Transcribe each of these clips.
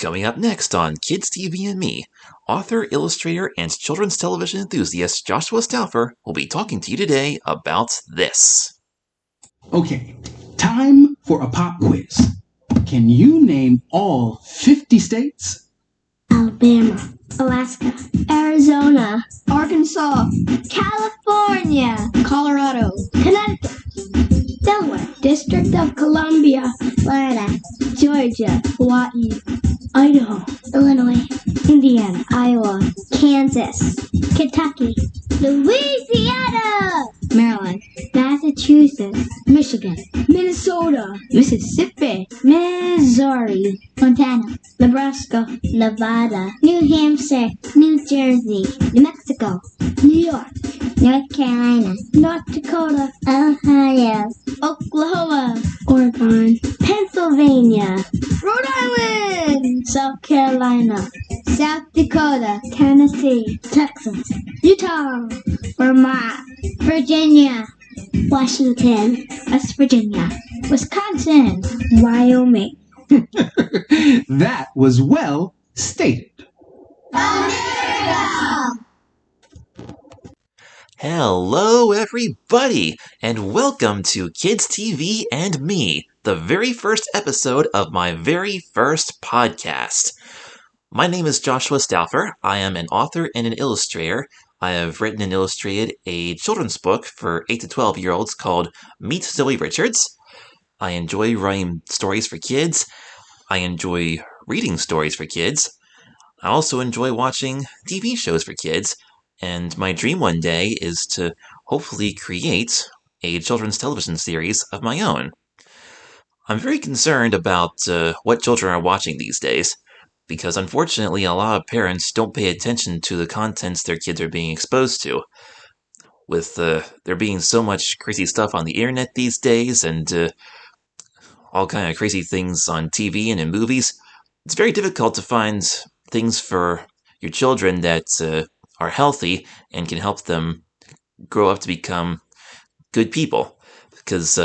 Coming up next on Kids TV and Me, author, illustrator, and children's television enthusiast Joshua Stauffer will be talking to you today about this. Okay, time for a pop quiz. Can you name all 50 states? Alabama, Alaska, Arizona, Arkansas, California, Colorado, Connecticut, Delaware, District of Columbia, Florida, Georgia, Hawaii, Idaho, Illinois, Indiana, Iowa, Kansas, Kentucky, Louisiana, Maryland, Massachusetts, Michigan, Minnesota, Mississippi, Missouri, Montana, Nebraska, Nevada, New Hampshire, New Jersey, New Mexico, New York, North Carolina, North Dakota, Ohio, Oklahoma, Oregon, Pennsylvania, Rhode Island, South Carolina, South Dakota, Tennessee, Texas, Utah, Vermont, Virginia, Washington, West Virginia, Wisconsin, Wyoming. That was well stated. America! Hello, everybody, and welcome to Kids TV and Me, the very first episode of my very first podcast. My name is Joshua Stauffer. I am an author and an illustrator. I have written and illustrated a children's book for 8 to 12-year-olds called Meet Zoe Richards. I enjoy writing stories for kids. I enjoy reading stories for kids. I also enjoy watching TV shows for kids. And my dream one day is to hopefully create a children's television series of my own. I'm very concerned about what children are watching these days, because unfortunately a lot of parents don't pay attention to the contents their kids are being exposed to. With there being so much crazy stuff on the internet these days, and all kind of crazy things on TV and in movies, it's very difficult to find things for your children that are healthy and can help them grow up to become good people. Because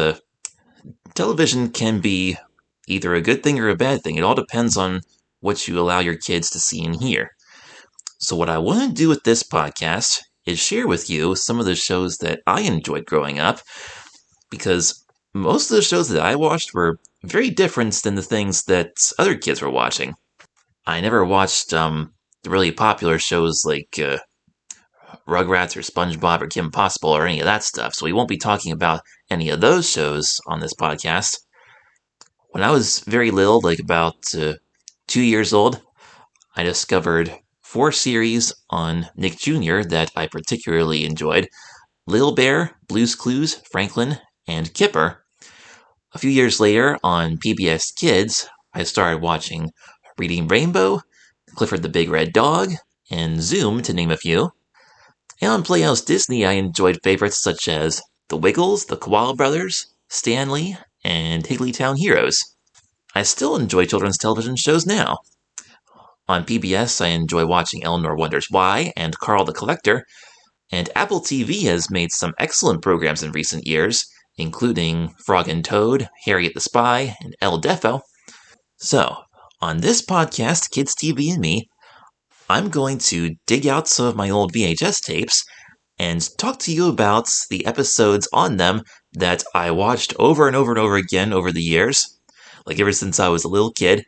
television can be either a good thing or a bad thing. It all depends on what you allow your kids to see and hear. So what I want to do with this podcast is share with you some of the shows that I enjoyed growing up, because most of the shows that I watched were very different than the things that other kids were watching. I never watched the really popular shows like Rugrats or SpongeBob or Kim Possible or any of that stuff, so we won't be talking about any of those shows on this podcast. When I was very little, like about 2 years old, I discovered 4 series on Nick Jr. that I particularly enjoyed: Little Bear, Blue's Clues, Franklin, and Kipper. A few years later, on PBS Kids, I started watching Reading Rainbow, Clifford the Big Red Dog, and Zoom, to name a few. And on Playhouse Disney, I enjoyed favorites such as The Wiggles, The Koala Brothers, Stanley, and Higglytown Heroes. I still enjoy children's television shows now. On PBS, I enjoy watching Eleanor Wonders Why and Carl the Collector, and Apple TV has made some excellent programs in recent years, including Frog and Toad, Harriet the Spy, and El Defo. So, on this podcast, Kids TV and Me, I'm going to dig out some of my old VHS tapes and talk to you about the episodes on them that I watched over and over and over again over the years, like ever since I was a little kid,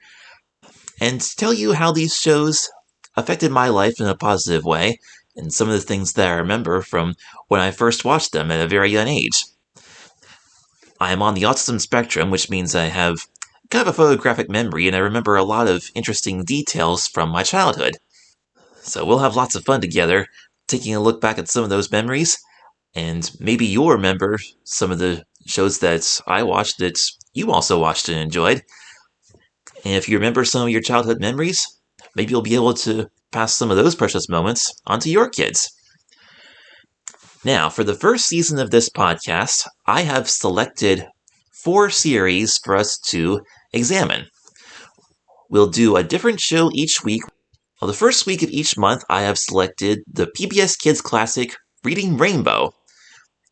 and tell you how these shows affected my life in a positive way, and some of the things that I remember from when I first watched them at a very young age. I am on the autism spectrum, which means I have kind of a photographic memory, and I remember a lot of interesting details from my childhood. So we'll have lots of fun together, taking a look back at some of those memories, and maybe you'll remember some of the shows that I watched that you also watched and enjoyed. And if you remember some of your childhood memories, maybe you'll be able to pass some of those precious moments on to your kids. Now, for the first season of this podcast, I have selected 4 series for us to examine. We'll do a different show each week. Well, the first week of each month, I have selected the PBS Kids classic, Reading Rainbow.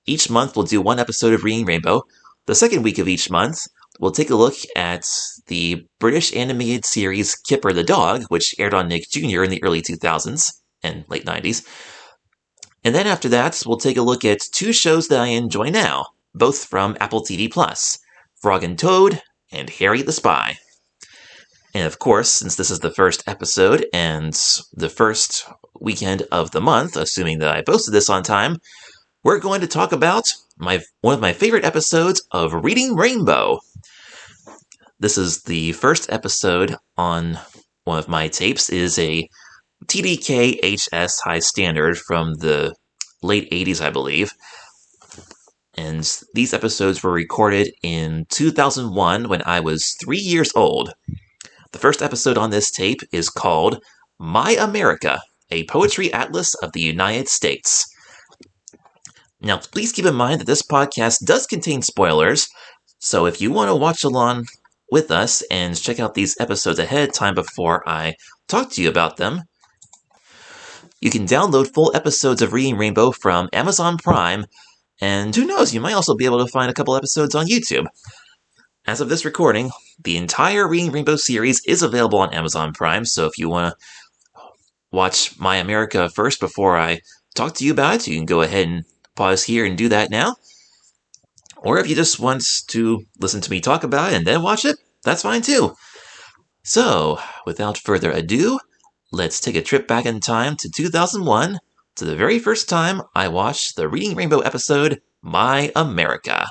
Each month, we'll do one episode of Reading Rainbow. The second week of each month, we'll take a look at the British animated series Kipper the Dog, which aired on Nick Jr. in the early 2000s and late 90s. And then after that, we'll take a look at two shows that I enjoy now, both from Apple TV+, Frog and Toad and Harry the Spy. And of course, since this is the first episode and the first weekend of the month, assuming that I posted this on time, we're going to talk about one of my favorite episodes of Reading Rainbow. This is the first episode on one of my tapes. It is a TDK HS high standard from the late 80s, I believe. And these episodes were recorded in 2001 when I was 3 years old. The first episode on this tape is called My America, a Poetry Atlas of the United States. Now, please keep in mind that this podcast does contain spoilers, so if you want to watch along with us and check out these episodes ahead of time before I talk to you about them, you can download full episodes of Reading Rainbow from Amazon Prime, and who knows, you might also be able to find a couple episodes on YouTube. As of this recording, the entire Reading Rainbow series is available on Amazon Prime, so if you want to watch My America first before I talk to you about it, you can go ahead and pause here and do that now. Or if you just want to listen to me talk about it and then watch it, that's fine too. So, without further ado, let's take a trip back in time to 2001, to the very first time I watched the Reading Rainbow episode, My America.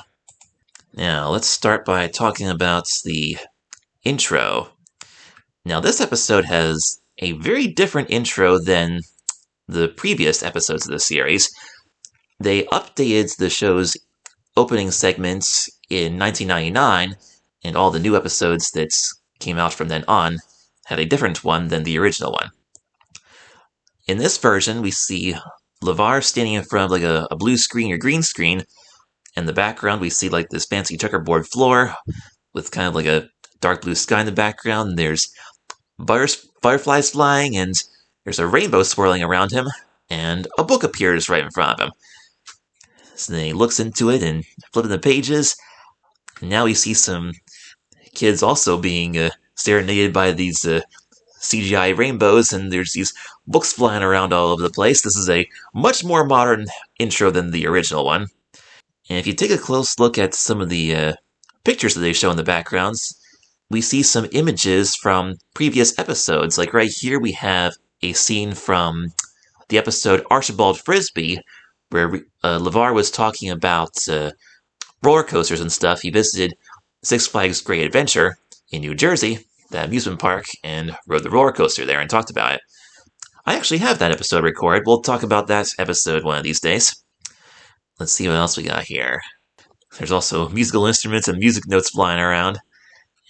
Now, let's start by talking about the intro. Now, this episode has a very different intro than the previous episodes of the series. They updated the show's opening segments in 1999, and all the new episodes that came out from then on had a different one than the original one. In this version, we see LeVar standing in front of like a blue screen or green screen. In the background, we see like this fancy checkerboard floor with kind of like a dark blue sky in the background. And there's butterflies flying, and there's a rainbow swirling around him, and a book appears right in front of him. So then he looks into it and flipping the pages. And now we see some kids also being serenaded by these CGI rainbows, and there's these books flying around all over the place. This is a much more modern intro than the original one. And if you take a close look at some of the pictures that they show in the backgrounds, we see some images from previous episodes. Like right here, we have a scene from the episode Archibald Frisbee, where LeVar was talking about roller coasters and stuff. He visited Six Flags Great Adventure in New Jersey, the amusement park, and rode the roller coaster there and talked about it. I actually have that episode recorded. We'll talk about that episode one of these days. Let's see what else we got here. There's also musical instruments and music notes flying around.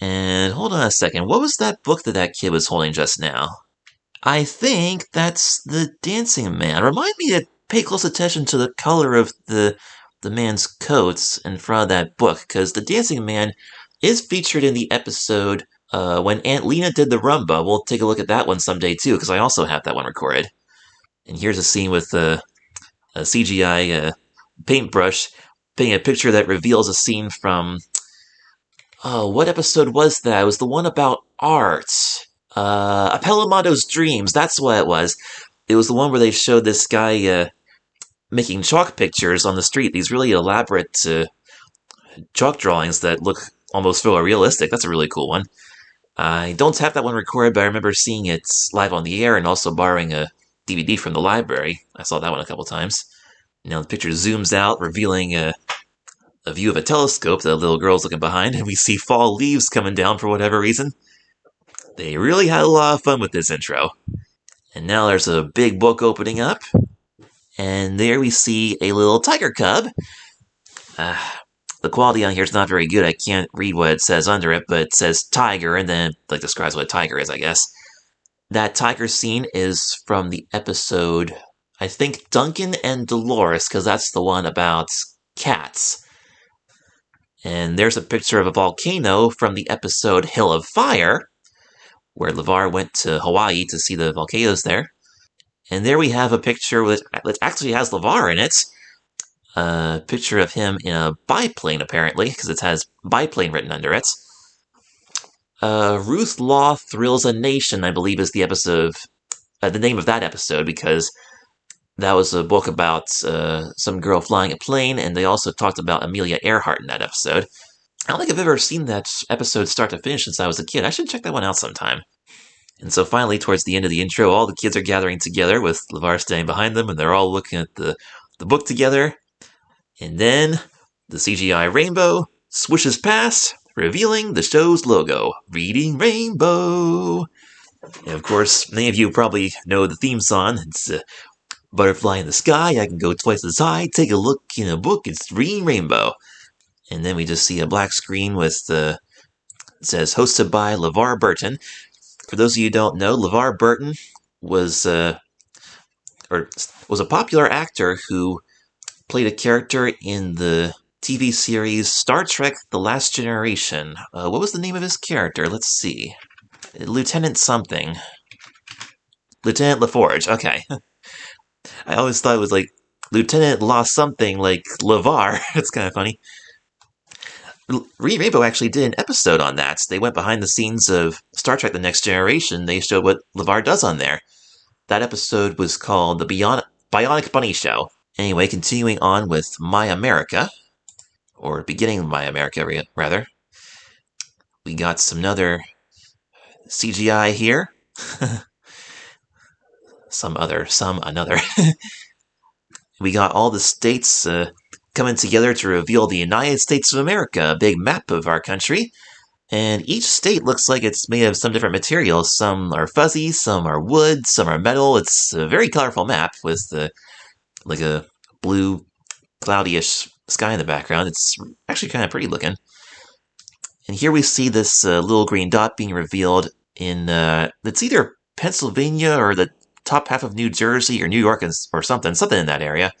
And hold on a second, what was that book that kid was holding just now? I think that's The Dancing Man. Remind me to pay close attention to the color of the man's coats in front of that book, because The Dancing Man is featured in the episode when Aunt Lena did the rumba. We'll take a look at that one someday too, because I also have that one recorded. And here's a scene with a CGI paintbrush painting a picture that reveals a scene from... Oh, what episode was that? It was the one about art. Apellimondo's Dreams, that's what it was. It was the one where they showed this guy making chalk pictures on the street. These really elaborate chalk drawings that look almost photorealistic. That's a really cool one. I don't have that one recorded, but I remember seeing it live on the air and also borrowing a DVD from the library. I saw that one a couple times. Now the picture zooms out, revealing a view of a telescope that a little girl's looking behind, and we see fall leaves coming down for whatever reason. They really had a lot of fun with this intro. And now there's a big book opening up, and there we see a little tiger cub. The quality on here is not very good. I can't read what it says under it, but it says tiger, and then it describes what a tiger is, I guess. That tiger scene is from the episode, I think, Duncan and Dolores, because that's the one about cats. And there's a picture of a volcano from the episode Hill of Fire, where LeVar went to Hawaii to see the volcanoes there. And there we have a picture that actually has LeVar in it. a picture of him in a biplane, apparently, because it has biplane written under it. Ruth Law Thrills a Nation, I believe, is the episode, the name of that episode, because that was a book about some girl flying a plane, and they also talked about Amelia Earhart in that episode. I don't think I've ever seen that episode start to finish since I was a kid. I should check that one out sometime. And so finally, towards the end of the intro, all the kids are gathering together with LeVar standing behind them, and they're all looking at the book together. And then the CGI rainbow swishes past, revealing the show's logo, Reading Rainbow. And of course, many of you probably know the theme song. It's Butterfly in the Sky, I can go twice as high, take a look in a book, it's Reading Rainbow. And then we just see a black screen with it says hosted by LeVar Burton. For those of you who don't know, LeVar Burton was a popular actor who played a character in the TV series Star Trek The Last Generation. What was the name of his character? Let's see. Lieutenant something. Lieutenant LaForge, okay. I always thought it was like Lieutenant lost something like LeVar. It's kind of funny. Reading Rainbow actually did an episode on that. They went behind the scenes of Star Trek The Next Generation. They showed what LeVar does on there. That episode was called The Bionic Bunny Show. Anyway, continuing on with My America, or beginning of My America, rather. We got some other CGI here. another. We got all the states coming together to reveal the United States of America, a big map of our country. And each state looks like it's made of some different materials. Some are fuzzy, some are wood, some are metal. It's a very colorful map with like a blue, cloudy-ish sky in the background. It's actually kind of pretty looking. And here we see this little green dot being revealed in, it's either Pennsylvania or the top half of New Jersey or New York or something in that area.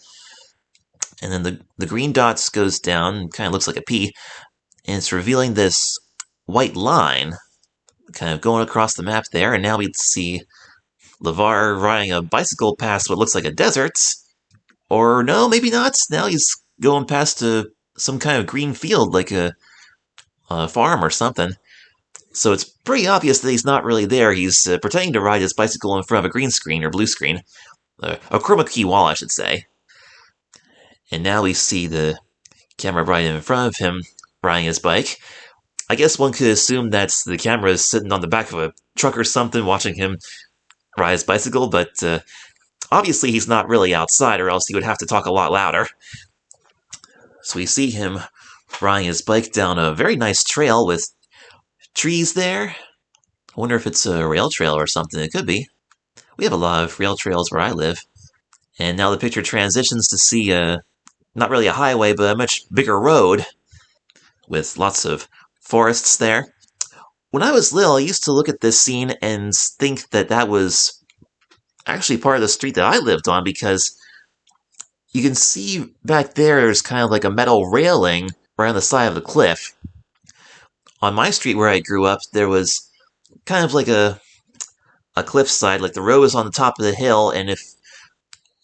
And then the green dots goes down, kind of looks like a P, and it's revealing this white line kind of going across the map there. And now we see LeVar riding a bicycle past what looks like a desert. Or no, maybe not. Now he's going past some kind of green field, like a farm or something. So it's pretty obvious that he's not really there. He's pretending to ride his bicycle in front of a green screen or blue screen. A chroma key wall, I should say. And now we see the camera right in front of him riding his bike. I guess one could assume that the camera is sitting on the back of a truck or something watching him ride his bicycle, but obviously he's not really outside, or else he would have to talk a lot louder. So we see him riding his bike down a very nice trail with trees there. I wonder if it's a rail trail or something. It could be. We have a lot of rail trails where I live. And now the picture transitions to see not really a highway, but a much bigger road with lots of forests there. When I was little, I used to look at this scene and think that that was actually part of the street that I lived on, because you can see back there's kind of like a metal railing right on the side of the cliff. On my street where I grew up, there was kind of like a cliffside, like the road was on the top of the hill, and if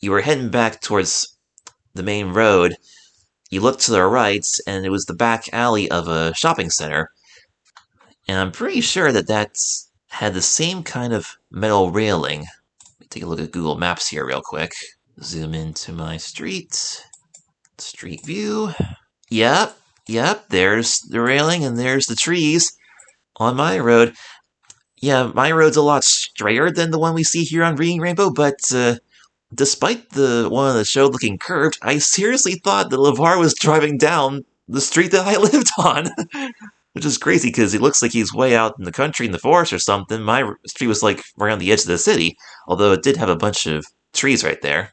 you were heading back towards the main road, you looked to the right, and it was the back alley of a shopping center. And I'm pretty sure that had the same kind of metal railing. Let me take a look at Google Maps here real quick. Zoom into my street view. Yep, there's the railing, and there's the trees on my road. Yeah, my road's a lot straighter than the one we see here on Reading Rainbow, but despite the one on the show looking curved, I seriously thought that LeVar was driving down the street that I lived on. Which is crazy, because it looks like he's way out in the country in the forest or something. My street was like right on the edge of the city, although it did have a bunch of trees right there.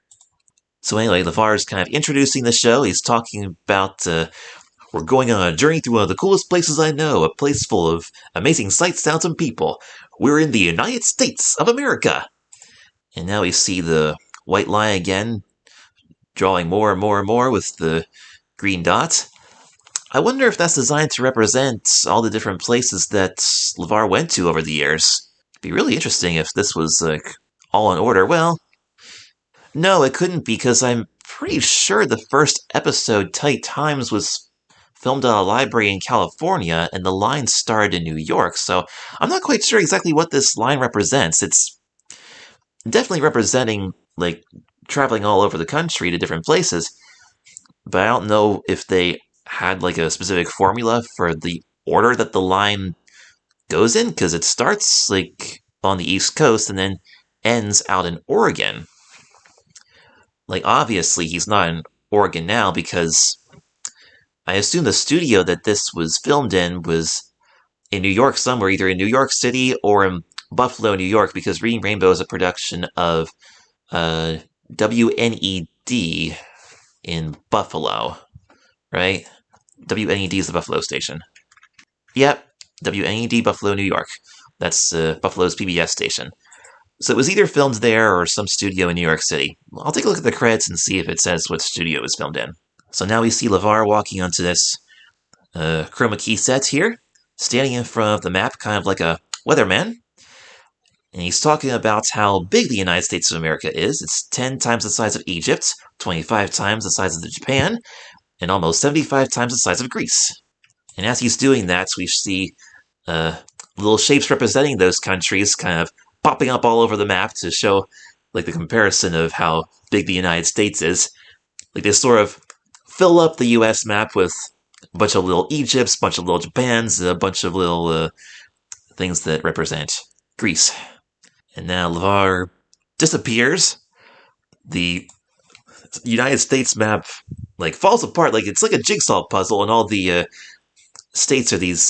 So anyway, LeVar is kind of introducing the show. He's talking about, we're going on a journey through one of the coolest places I know, a place full of amazing sights, sounds, and people. We're in the United States of America. And now we see the white line again, drawing more and more and more with the green dot. I wonder if that's designed to represent all the different places that LeVar went to over the years. It'd be really interesting if this was, like, all in order. Well, no, it couldn't, because I'm pretty sure the first episode, Tight Times, was filmed at a library in California, and the line started in New York, so I'm not quite sure exactly what this line represents. It's definitely representing, like, traveling all over the country to different places, but I don't know if they had, like, a specific formula for the order that the line goes in, because it starts, like, on the East Coast and then ends out in Oregon. Like, obviously, he's not in Oregon now because I assume the studio that this was filmed in was in New York somewhere, either in New York City or in Buffalo, New York, because Reading Rainbow is a production of WNED in Buffalo, right? WNED is the Buffalo station. Yep, WNED Buffalo, New York. That's Buffalo's PBS station. So it was either filmed there or some studio in New York City. I'll take a look at the credits and see if it says what studio it was filmed in. So now we see LeVar walking onto this chroma key set here, standing in front of the map, kind of like a weatherman. And he's talking about how big the United States of America is. It's 10 times the size of Egypt, 25 times the size of Japan, and almost 75 times the size of Greece. And as he's doing that, we see little shapes representing those countries kind of popping up all over the map to show like the comparison of how big the United States is. Like they sort of fill up the US map with a bunch of little Egypts, a bunch of little Japans, a bunch of little things that represent Greece. And now LeVar disappears. The United States map like falls apart, like it's like a jigsaw puzzle, and all the states are these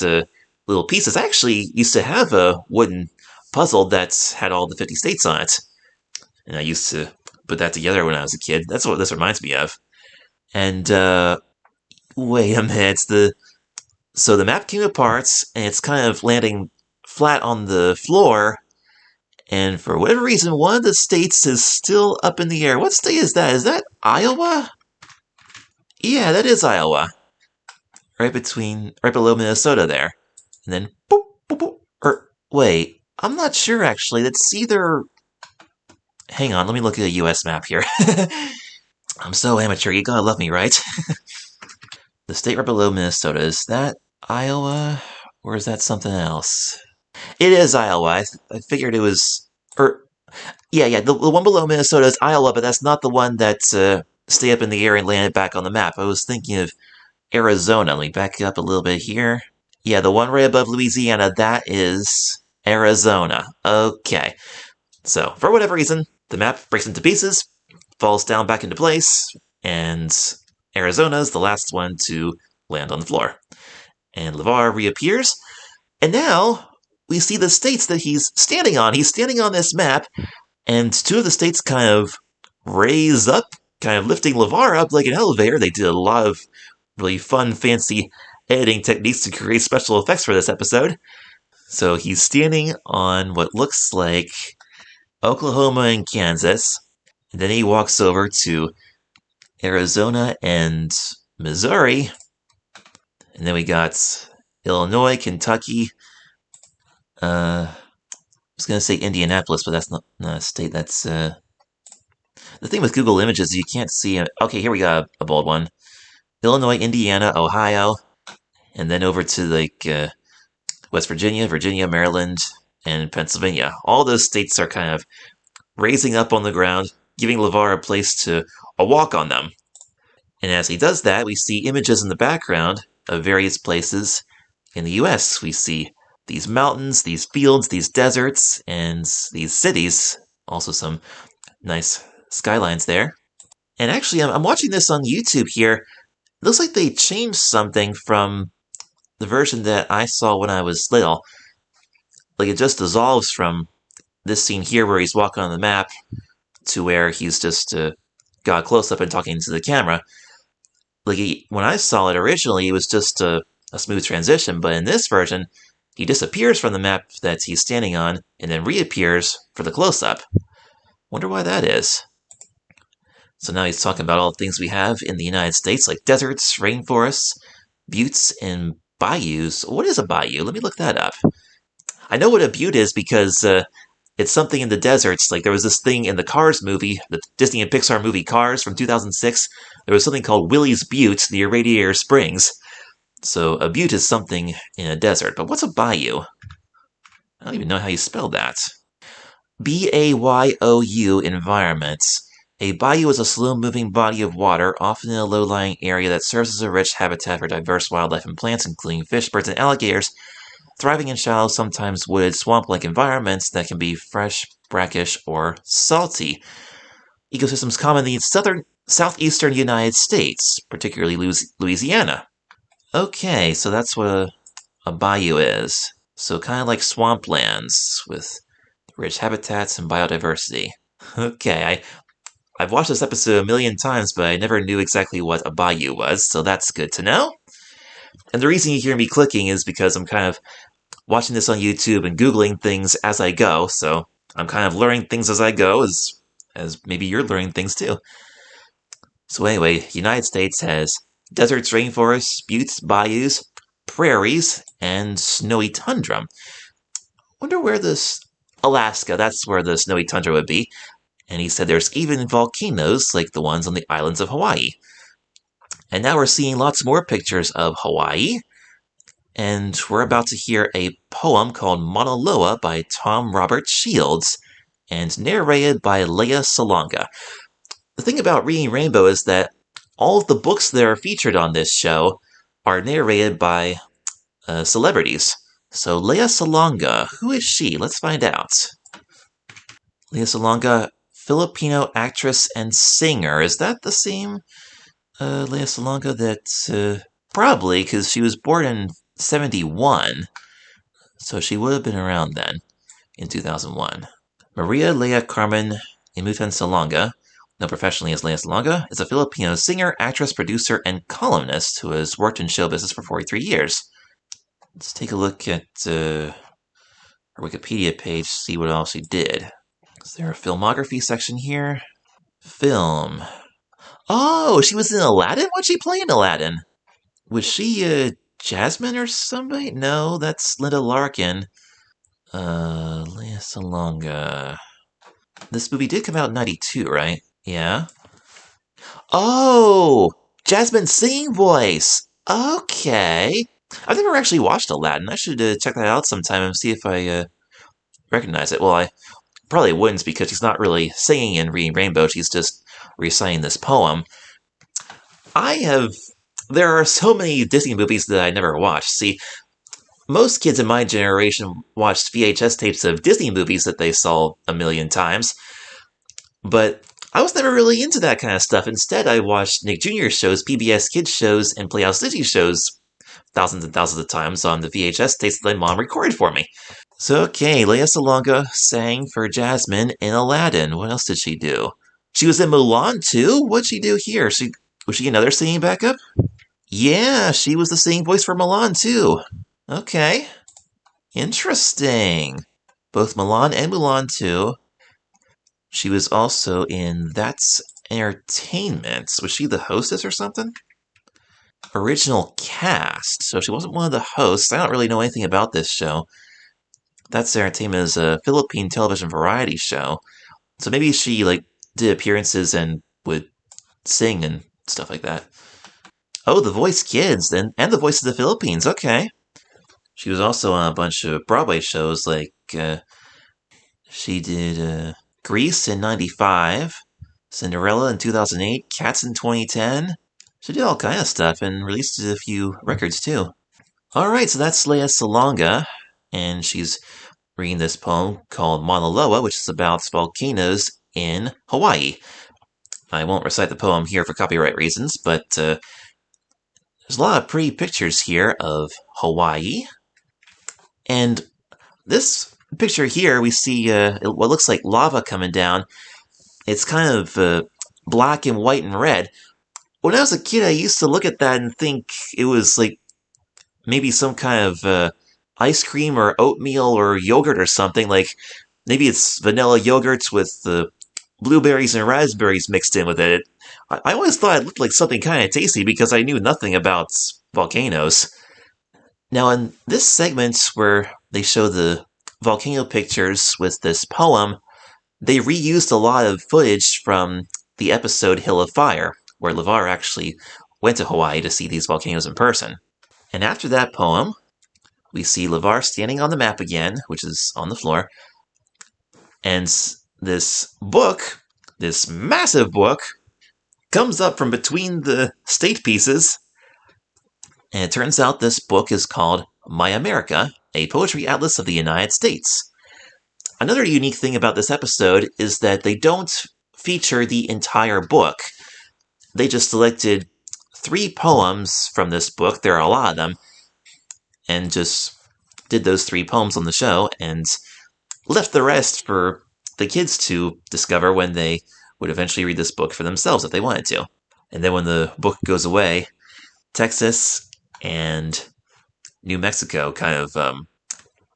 little pieces. I actually used to have a wooden puzzle that had all the 50 states on it, and I used to put that together when I was a kid. That's what this reminds me of. And wait a minute, so the map came apart, and it's kind of landing flat on the floor. And for whatever reason, one of the states is still up in the air. What state is that? Is that Iowa? Yeah, that is Iowa. Right below Minnesota there. And then, boop, boop, boop. Or, wait, I'm not sure actually. That's either... Hang on, let me look at a US map here. I'm so amateur, you gotta love me, right? The state right below Minnesota, is that Iowa? Or is that something else? It is Iowa. I figured it was... Yeah, the one below Minnesota is Iowa, but that's not the one that stayed up in the air and landed back on the map. I was thinking of Arizona. Let me back up a little bit here. Yeah, the one right above Louisiana, that is Arizona. Okay. So, for whatever reason, the map breaks into pieces, falls down back into place, and Arizona's the last one to land on the floor. And LeVar reappears, and now we see the states that he's standing on. He's standing on this map, and two of the states kind of raise up, kind of lifting LeVar up like an elevator. They did a lot of really fun, fancy editing techniques to create special effects for this episode. So he's standing on what looks like Oklahoma and Kansas, and then he walks over to Arizona and Missouri, and then we got Illinois, Kentucky, I was going to say Indianapolis, but that's not a state. That's the thing with Google Images, you can't see it. Okay, here we got a bold one. Illinois, Indiana, Ohio, and then over to like West Virginia, Maryland, and Pennsylvania. All those states are kind of raising up on the ground, giving LeVar a place to walk on them. And as he does that, we see images in the background of various places in the US. We see these mountains, these fields, these deserts, and these cities. Also some nice skylines there. And actually, I'm watching this on YouTube here. It looks like they changed something from the version that I saw when I was little. Like, it just dissolves from this scene here where he's walking on the map to where he's just got close up and talking to the camera. Like, when I saw it originally, it was just a smooth transition, but in this version, he disappears from the map that he's standing on and then reappears for the close-up. Wonder why that is. So now he's talking about all the things we have in the United States, like deserts, rainforests, buttes, and bayous. What is a bayou? Let me look that up. I know what a butte is because It's something in the deserts. Like there was this thing in the Cars movie, the Disney and Pixar movie Cars from 2006. There was something called Willie's Butte near Radiator Springs. So a butte is something in a desert. But what's a bayou? I don't even know how you spell that. Bayou environments. A bayou is a slow-moving body of water, often in a low-lying area that serves as a rich habitat for diverse wildlife and plants, including fish, birds, and alligators, thriving in shallow, sometimes wooded, swamp-like environments that can be fresh, brackish, or salty. Ecosystems common in the southeastern United States, particularly Louisiana. Okay, so that's what a bayou is. So kind of like swamplands with rich habitats and biodiversity. Okay, I've watched this episode a million times, but I never knew exactly what a bayou was, so that's good to know. And the reason you hear me clicking is because I'm kind of watching this on YouTube and Googling things as I go, so I'm kind of learning things as I go, as maybe you're learning things too. So anyway, the United States has deserts, rainforests, buttes, bayous, prairies, and snowy tundra. Wonder where this... Alaska, that's where the snowy tundra would be. And he said there's even volcanoes like the ones on the islands of Hawaii. And now we're seeing lots more pictures of Hawaii. And we're about to hear a poem called Mauna Loa by Tom Robert Shields and narrated by Lea Salonga. The thing about Reading Rainbow is that all of the books that are featured on this show are narrated by celebrities. So Lea Salonga, who is she? Let's find out. Lea Salonga, Filipino actress and singer. Is that the same Lea Salonga that... probably, because she was born in 71. So she would have been around then, in 2001. Maria Lea Carmen Imutan Salonga, known professionally as Lea Salonga, is a Filipino singer, actress, producer, and columnist who has worked in show business for 43 years. Let's take a look at her Wikipedia page, see what else she did. Is there a filmography section here? Film. Oh, she was in Aladdin? What'd she play in Aladdin? Was she, Jasmine or somebody? No, that's Linda Larkin. Lea Salonga. This movie did come out in 92, right? Yeah. Oh! Jasmine's singing voice! Okay. I've never actually watched Aladdin. I should check that out sometime and see if I recognize it. Well, I probably wouldn't because she's not really singing in Reading Rainbow. She's just reciting this poem. There are so many Disney movies that I never watched. See, most kids in my generation watched VHS tapes of Disney movies that they saw a million times. But I was never really into that kind of stuff. Instead, I watched Nick Jr. shows, PBS Kids shows, and Playhouse Disney shows thousands and thousands of times on the VHS tapes that my mom recorded for me. So, okay, Lea Salonga sang for Jasmine in Aladdin. What else did she do? She was in Mulan, too? What'd she do here? Was she another singing backup? Yeah, she was the singing voice for Mulan, too. Okay. Interesting. Both Mulan and Mulan, too. She was also in That's Entertainment. Was she the hostess or something? Original cast. So she wasn't one of the hosts. I don't really know anything about this show. That's Entertainment is a Philippine television variety show. So maybe she did appearances and would sing and stuff like that. Oh, The Voice Kids then, and The Voice of the Philippines. Okay. She was also on a bunch of Broadway shows she did Grease in 95, Cinderella in 2008, Cats in 2010. She did all kind of stuff and released a few records too. Alright, so that's Lea Salonga, and she's reading this poem called Mauna Loa, which is about volcanoes in Hawaii. I won't recite the poem here for copyright reasons, but there's a lot of pretty pictures here of Hawaii. And this picture here, we see what looks like lava coming down. It's kind of black and white and red. When I was a kid, I used to look at that and think it was maybe some kind of ice cream or oatmeal or yogurt or something. Maybe it's vanilla yogurts with blueberries and raspberries mixed in with it. I always thought it looked like something kind of tasty because I knew nothing about volcanoes. Now, in this segment where they show the volcano pictures with this poem, they reused a lot of footage from the episode Hill of Fire, where LeVar actually went to Hawaii to see these volcanoes in person. And after that poem, we see LeVar standing on the map again, which is on the floor, and this book, this massive book, comes up from between the state pieces, and it turns out this book is called My America, a Poetry Atlas of the United States. Another unique thing about this episode is that they don't feature the entire book. They just selected 3 poems from this book, there are a lot of them, and just did those 3 poems on the show, and left the rest for the kids to discover when they would eventually read this book for themselves if they wanted to. And then when the book goes away, Texas and New Mexico kind of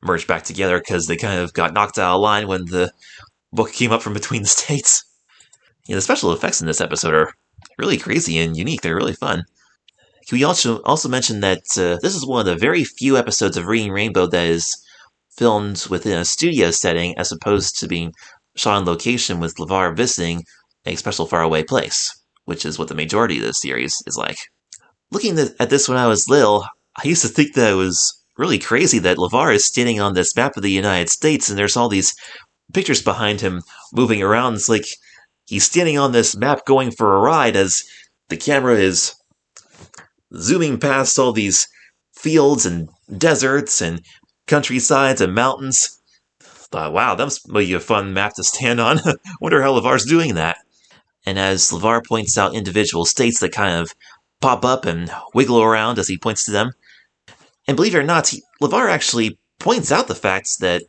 merged back together because they kind of got knocked out of line when the book came up from between the states. The special effects in this episode are really crazy and unique. They're really fun. We also mention that this is one of the very few episodes of Reading Rainbow that is filmed within a studio setting as opposed to being shot on location with LeVar visiting a special faraway place, which is what the majority of the series is like. Looking at this when I was little, I used to think that it was really crazy that LeVar is standing on this map of the United States and there's all these pictures behind him moving around. It's like he's standing on this map going for a ride as the camera is zooming past all these fields and deserts and countrysides and mountains. Thought, wow, that must be a fun map to stand on. Wonder how LeVar's doing that. And as LeVar points out individual states that kind of pop up and wiggle around as he points to them. And believe it or not, LeVar actually points out the fact that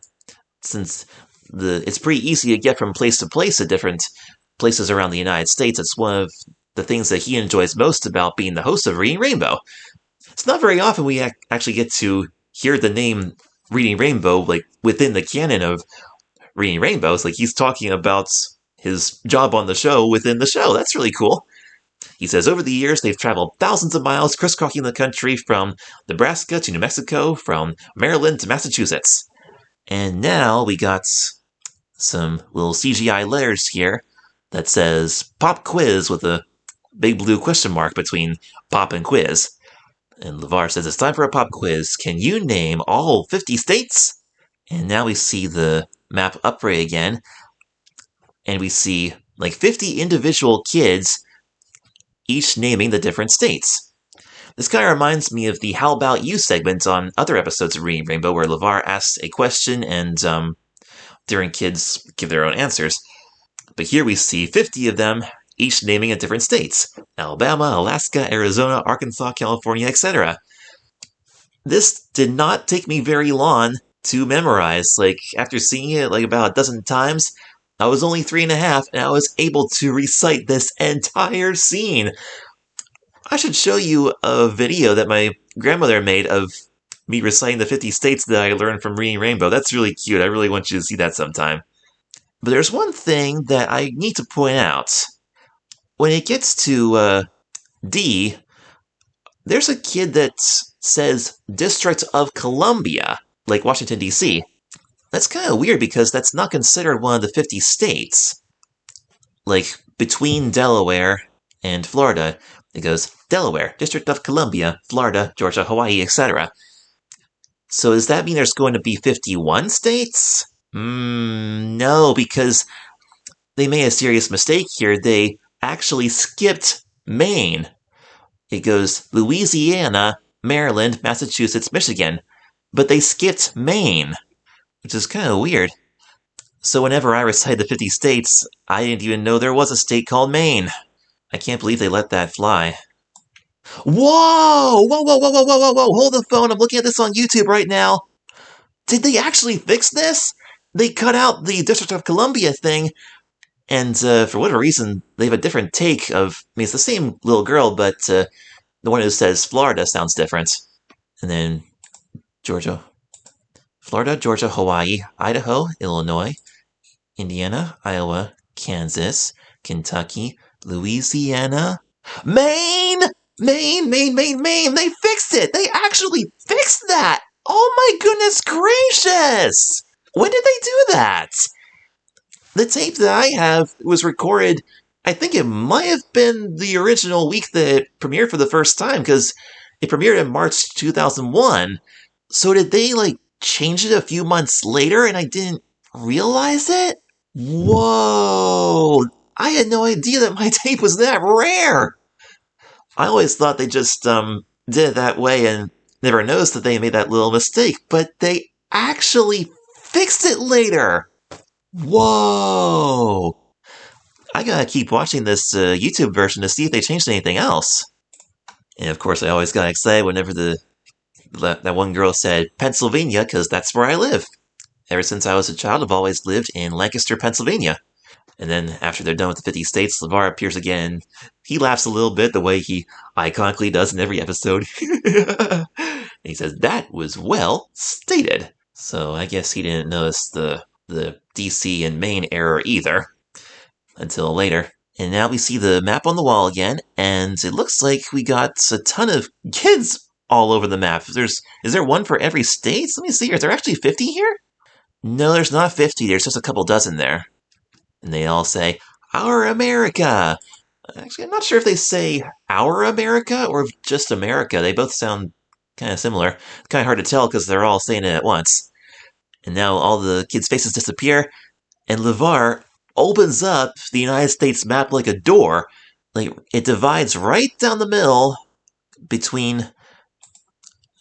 since it's pretty easy to get from place to place at different places around the United States, it's one of the things that he enjoys most about being the host of Reading Rainbow. It's not very often we actually get to hear the name Reading Rainbow like within the canon of Reading Rainbow. It's like he's talking about his job on the show within the show. That's really cool. He says, over the years, they've traveled thousands of miles crisscrossing the country from Nebraska to New Mexico, from Maryland to Massachusetts. And now we got some little CGI letters here that says Pop Quiz with a big blue question mark between Pop and Quiz. And LeVar says, it's time for a pop quiz. Can you name all 50 states? And now we see the map upgrade again. And we see like 50 individual kids each naming the different states. This kind of reminds me of the How About You segment on other episodes of Reading Rainbow where LeVar asks a question and different kids give their own answers. But here we see 50 of them each naming a different states. Alabama, Alaska, Arizona, Arkansas, California, etc. This did not take me very long to memorize. Like, after seeing it like about a dozen times, I was only 3.5 and I was able to recite this entire scene. I should show you a video that my grandmother made of me reciting the 50 states that I learned from Reading Rainbow. That's really cute. I really want you to see that sometime. But there's one thing that I need to point out. When it gets to D, there's a kid that says District of Columbia, like Washington, D.C. That's kind of weird because that's not considered one of the 50 states. Like, between Delaware and Florida, it goes Delaware, District of Columbia, Florida, Georgia, Hawaii, etc. So does that mean there's going to be 51 states? No, because they made a serious mistake here. They actually skipped Maine. It goes Louisiana, Maryland, Massachusetts, Michigan. But they skipped Maine, which is kind of weird. So whenever I recite the 50 states, I didn't even know there was a state called Maine. I can't believe they let that fly. Whoa! Whoa, whoa, whoa, whoa, whoa, whoa, whoa! Hold the phone, I'm looking at this on YouTube right now. Did they actually fix this? They cut out the District of Columbia thing, and for whatever reason, they have a different take of... I mean, it's the same little girl, but the one who says Florida sounds different. And then Georgia. Florida, Georgia, Hawaii, Idaho, Illinois, Indiana, Iowa, Kansas, Kentucky, Louisiana, Maine! Maine! They fixed it! They actually fixed that! Oh my goodness gracious! When did they do that? The tape that I have was recorded, I think it might have been the original week that it premiered for the first time, because it premiered in March 2001. So did they, change it a few months later and I didn't realize it? Whoa! I had no idea that my tape was that rare! I always thought they just, did it that way and never noticed that they made that little mistake, but they actually fixed it later! Whoa! I gotta keep watching this YouTube version to see if they changed anything else. And of course, I always got excited whenever that one girl said Pennsylvania, because that's where I live. Ever since I was a child, I've always lived in Lancaster, Pennsylvania. And then after they're done with the 50 states, LeVar appears again. He laughs a little bit the way he iconically does in every episode. And he says, "That was well stated." So I guess he didn't notice the DC and Maine error either until later. And now we see the map on the wall again, and it looks like we got a ton of kids all over the map. Is there one for every state? Let me see. Is there actually 50 here? No, there's not 50. There's just a couple dozen there. And they all say, "Our America!" Actually, I'm not sure if they say "Our America" or just America. They both sound kind of similar. It's kind of hard to tell because they're all saying it at once. And now all the kids' faces disappear, and LeVar opens up the United States map like a door. It divides right down the middle between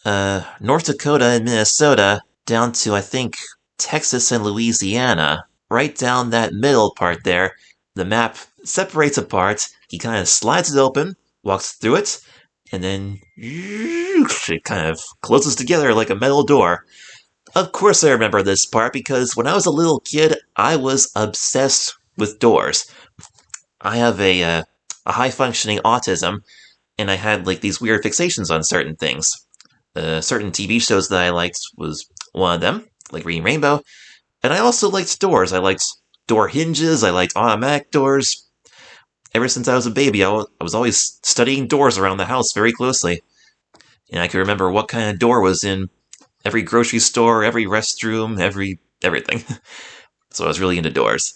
North Dakota and Minnesota down to, I think, Texas and Louisiana. Right down that middle part there, the map separates apart. He kind of slides it open, walks through it, and then it kind of closes together like a metal door. Of course I remember this part because when I was a little kid, I was obsessed with doors. I have a high-functioning autism, and I had these weird fixations on certain things. Certain TV shows that I liked was one of them, like Reading Rainbow, and I also liked doors. I liked door hinges, I liked automatic doors. Ever since I was a baby, I was always studying doors around the house very closely. And I could remember what kind of door was in every grocery store, every restroom, everything. So I was really into doors.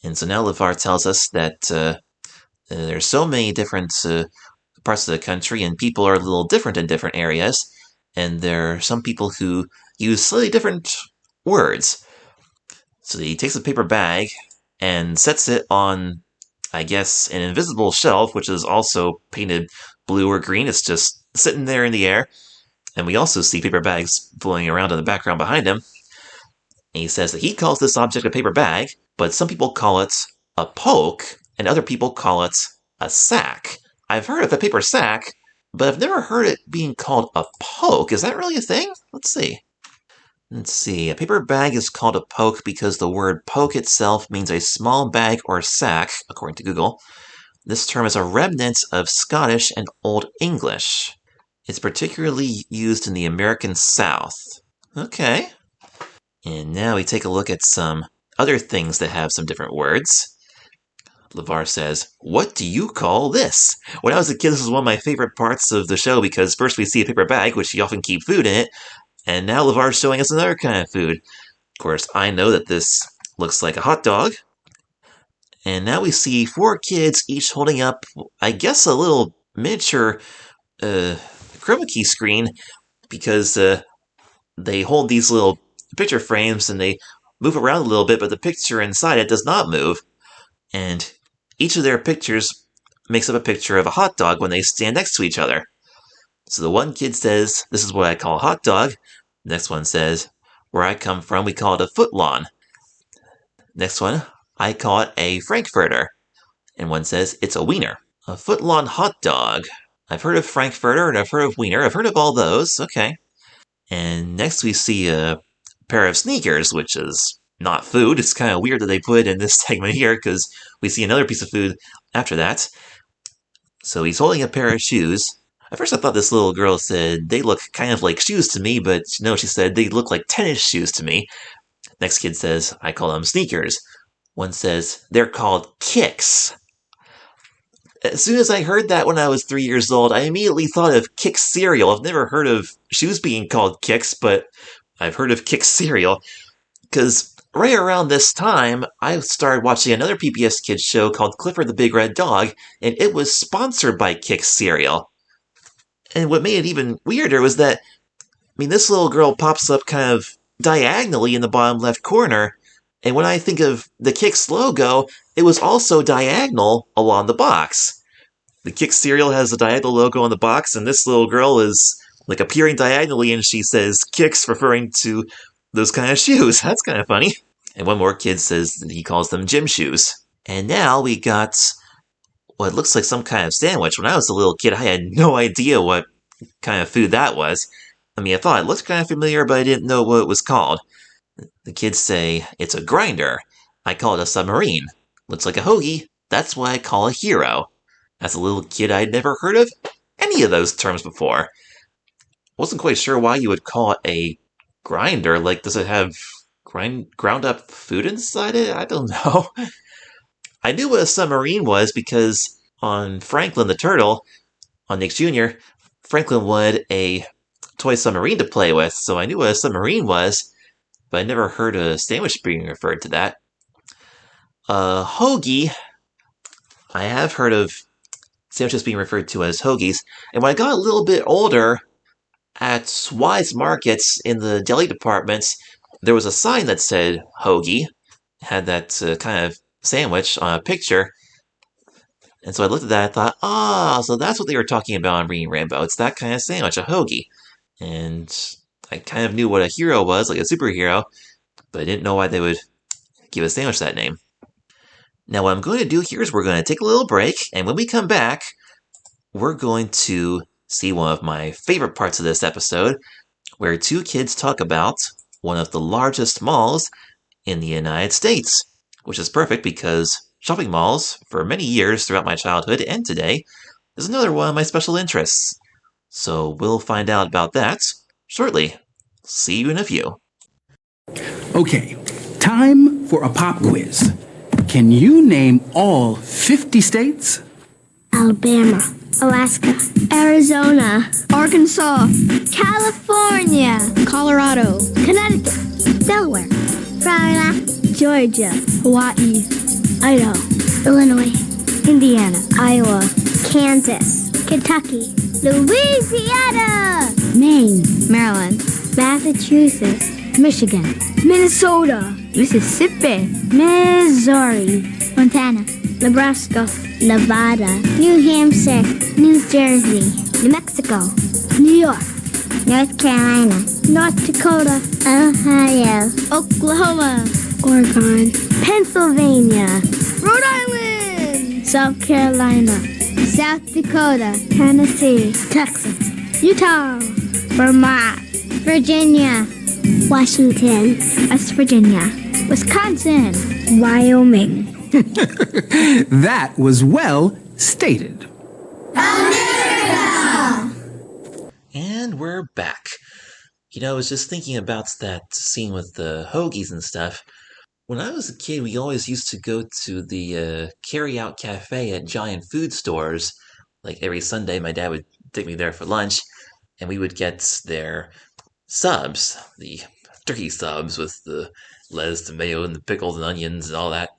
And so now LeVar tells us that there's so many different parts of the country, and people are a little different in different areas. And there are some people who use slightly different words. So he takes a paper bag and sets it on, I guess, an invisible shelf, which is also painted blue or green. It's just sitting there in the air. And we also see paper bags floating around in the background behind him. And he says that he calls this object a paper bag, but some people call it a poke, and other people call it a sack. I've heard of a paper sack, but I've never heard it being called a poke. Is that really a thing? Let's see. A paper bag is called a poke because the word poke itself means a small bag or sack, according to Google. This term is a remnant of Scottish and Old English. It's particularly used in the American South. Okay. And now we take a look at some other things that have some different words. LeVar says, "What do you call this?" When I was a kid, this was one of my favorite parts of the show because first we see a paper bag, which you often keep food in it, and now LeVar's showing us another kind of food. Of course, I know that this looks like a hot dog. And now we see 4 kids, each holding up, I guess, a little miniature chroma key screen, because they hold these little picture frames and they move around a little bit, but the picture inside it does not move. And each of their pictures makes up a picture of a hot dog when they stand next to each other. So the one kid says, "This is what I call a hot dog." The next one says, "Where I come from, we call it a footlong." Next one, "I call it a frankfurter." And one says, "It's a wiener." A footlong hot dog. I've heard of frankfurter and I've heard of wiener. I've heard of all those. Okay. And next we see a pair of sneakers, which is not food. It's kind of weird that they put it in this segment here because we see another piece of food after that. So he's holding a pair of shoes. At first I thought this little girl said, "They look kind of like shoes to me," but no, she said, "They look like tennis shoes to me." Next kid says, "I call them sneakers." One says, "They're called kicks." As soon as I heard that when I was 3 years old, I immediately thought of Kix cereal. I've never heard of shoes being called kicks, but I've heard of Kix cereal. Because right around this time, I started watching another PBS Kids show called Clifford the Big Red Dog, and it was sponsored by Kix cereal. And what made it even weirder was that, this little girl pops up kind of diagonally in the bottom left corner, and when I think of the Kix logo, it was also diagonal along the box. The Kix cereal has a diagonal logo on the box, and this little girl is like appearing diagonally, and she says Kix, referring to those kind of shoes. That's kind of funny. And one more kid says that he calls them gym shoes. And now we got what looks like some kind of sandwich. When I was a little kid, I had no idea what kind of food that was. I thought it looked kind of familiar, but I didn't know what it was called. The kids say, it's a grinder. I call it a submarine. Looks like a hoagie. That's why I call a hero. As a little kid, I'd never heard of any of those terms before. Wasn't quite sure why you would call it a grinder. Like, does it have ground up food inside it? I don't know. I knew what a submarine was because on Franklin the Turtle, on Nick Jr., Franklin wanted a toy submarine to play with, so I knew what a submarine was, but I never heard a sandwich being referred to that. Hoagie, I have heard of sandwiches being referred to as hoagies, and when I got a little bit older, at Wise Markets in the deli departments, there was a sign that said hoagie, had that kind of sandwich on a picture, and so I looked at that and thought, so that's what they were talking about on Reading Rainbow. It's that kind of sandwich, a hoagie. And I kind of knew what a hero was, like a superhero, but I didn't know why they would give a sandwich that name. Now what I'm going to do here is we're going to take a little break, and when we come back, we're going to see one of my favorite parts of this episode, where two kids talk about one of the largest malls in the United States, which is perfect because shopping malls, for many years throughout my childhood and today, is another one of my special interests. So we'll find out about that shortly. See you in a few. Okay, time for a pop quiz. Can you name all 50 states? Alabama, Alaska, Arizona, Arkansas, California, Colorado, Connecticut, Delaware, Florida, Georgia, Hawaii, Idaho, Illinois, Indiana, Iowa, Kansas, Kentucky, Louisiana, Maine, Maryland, Massachusetts, Michigan, Minnesota, Mississippi, Missouri, Montana, Nebraska, Nevada, New Hampshire, New Jersey, New Mexico, New York, North Carolina, North Dakota, Ohio, Oklahoma, Oregon, Pennsylvania, Rhode Island, South Carolina, South Dakota, Tennessee, Texas, Utah, Vermont, Virginia, Washington, West Virginia, Wisconsin, Wyoming. That was well stated. And we're back. I was just thinking about that scene with the hoagies and stuff. When I was a kid, we always used to go to the carry-out cafe at giant food stores. Like every Sunday, my dad would take me there for lunch, and we would get their subs, the turkey subs with the lettuce, tomato, and the pickles and onions and all that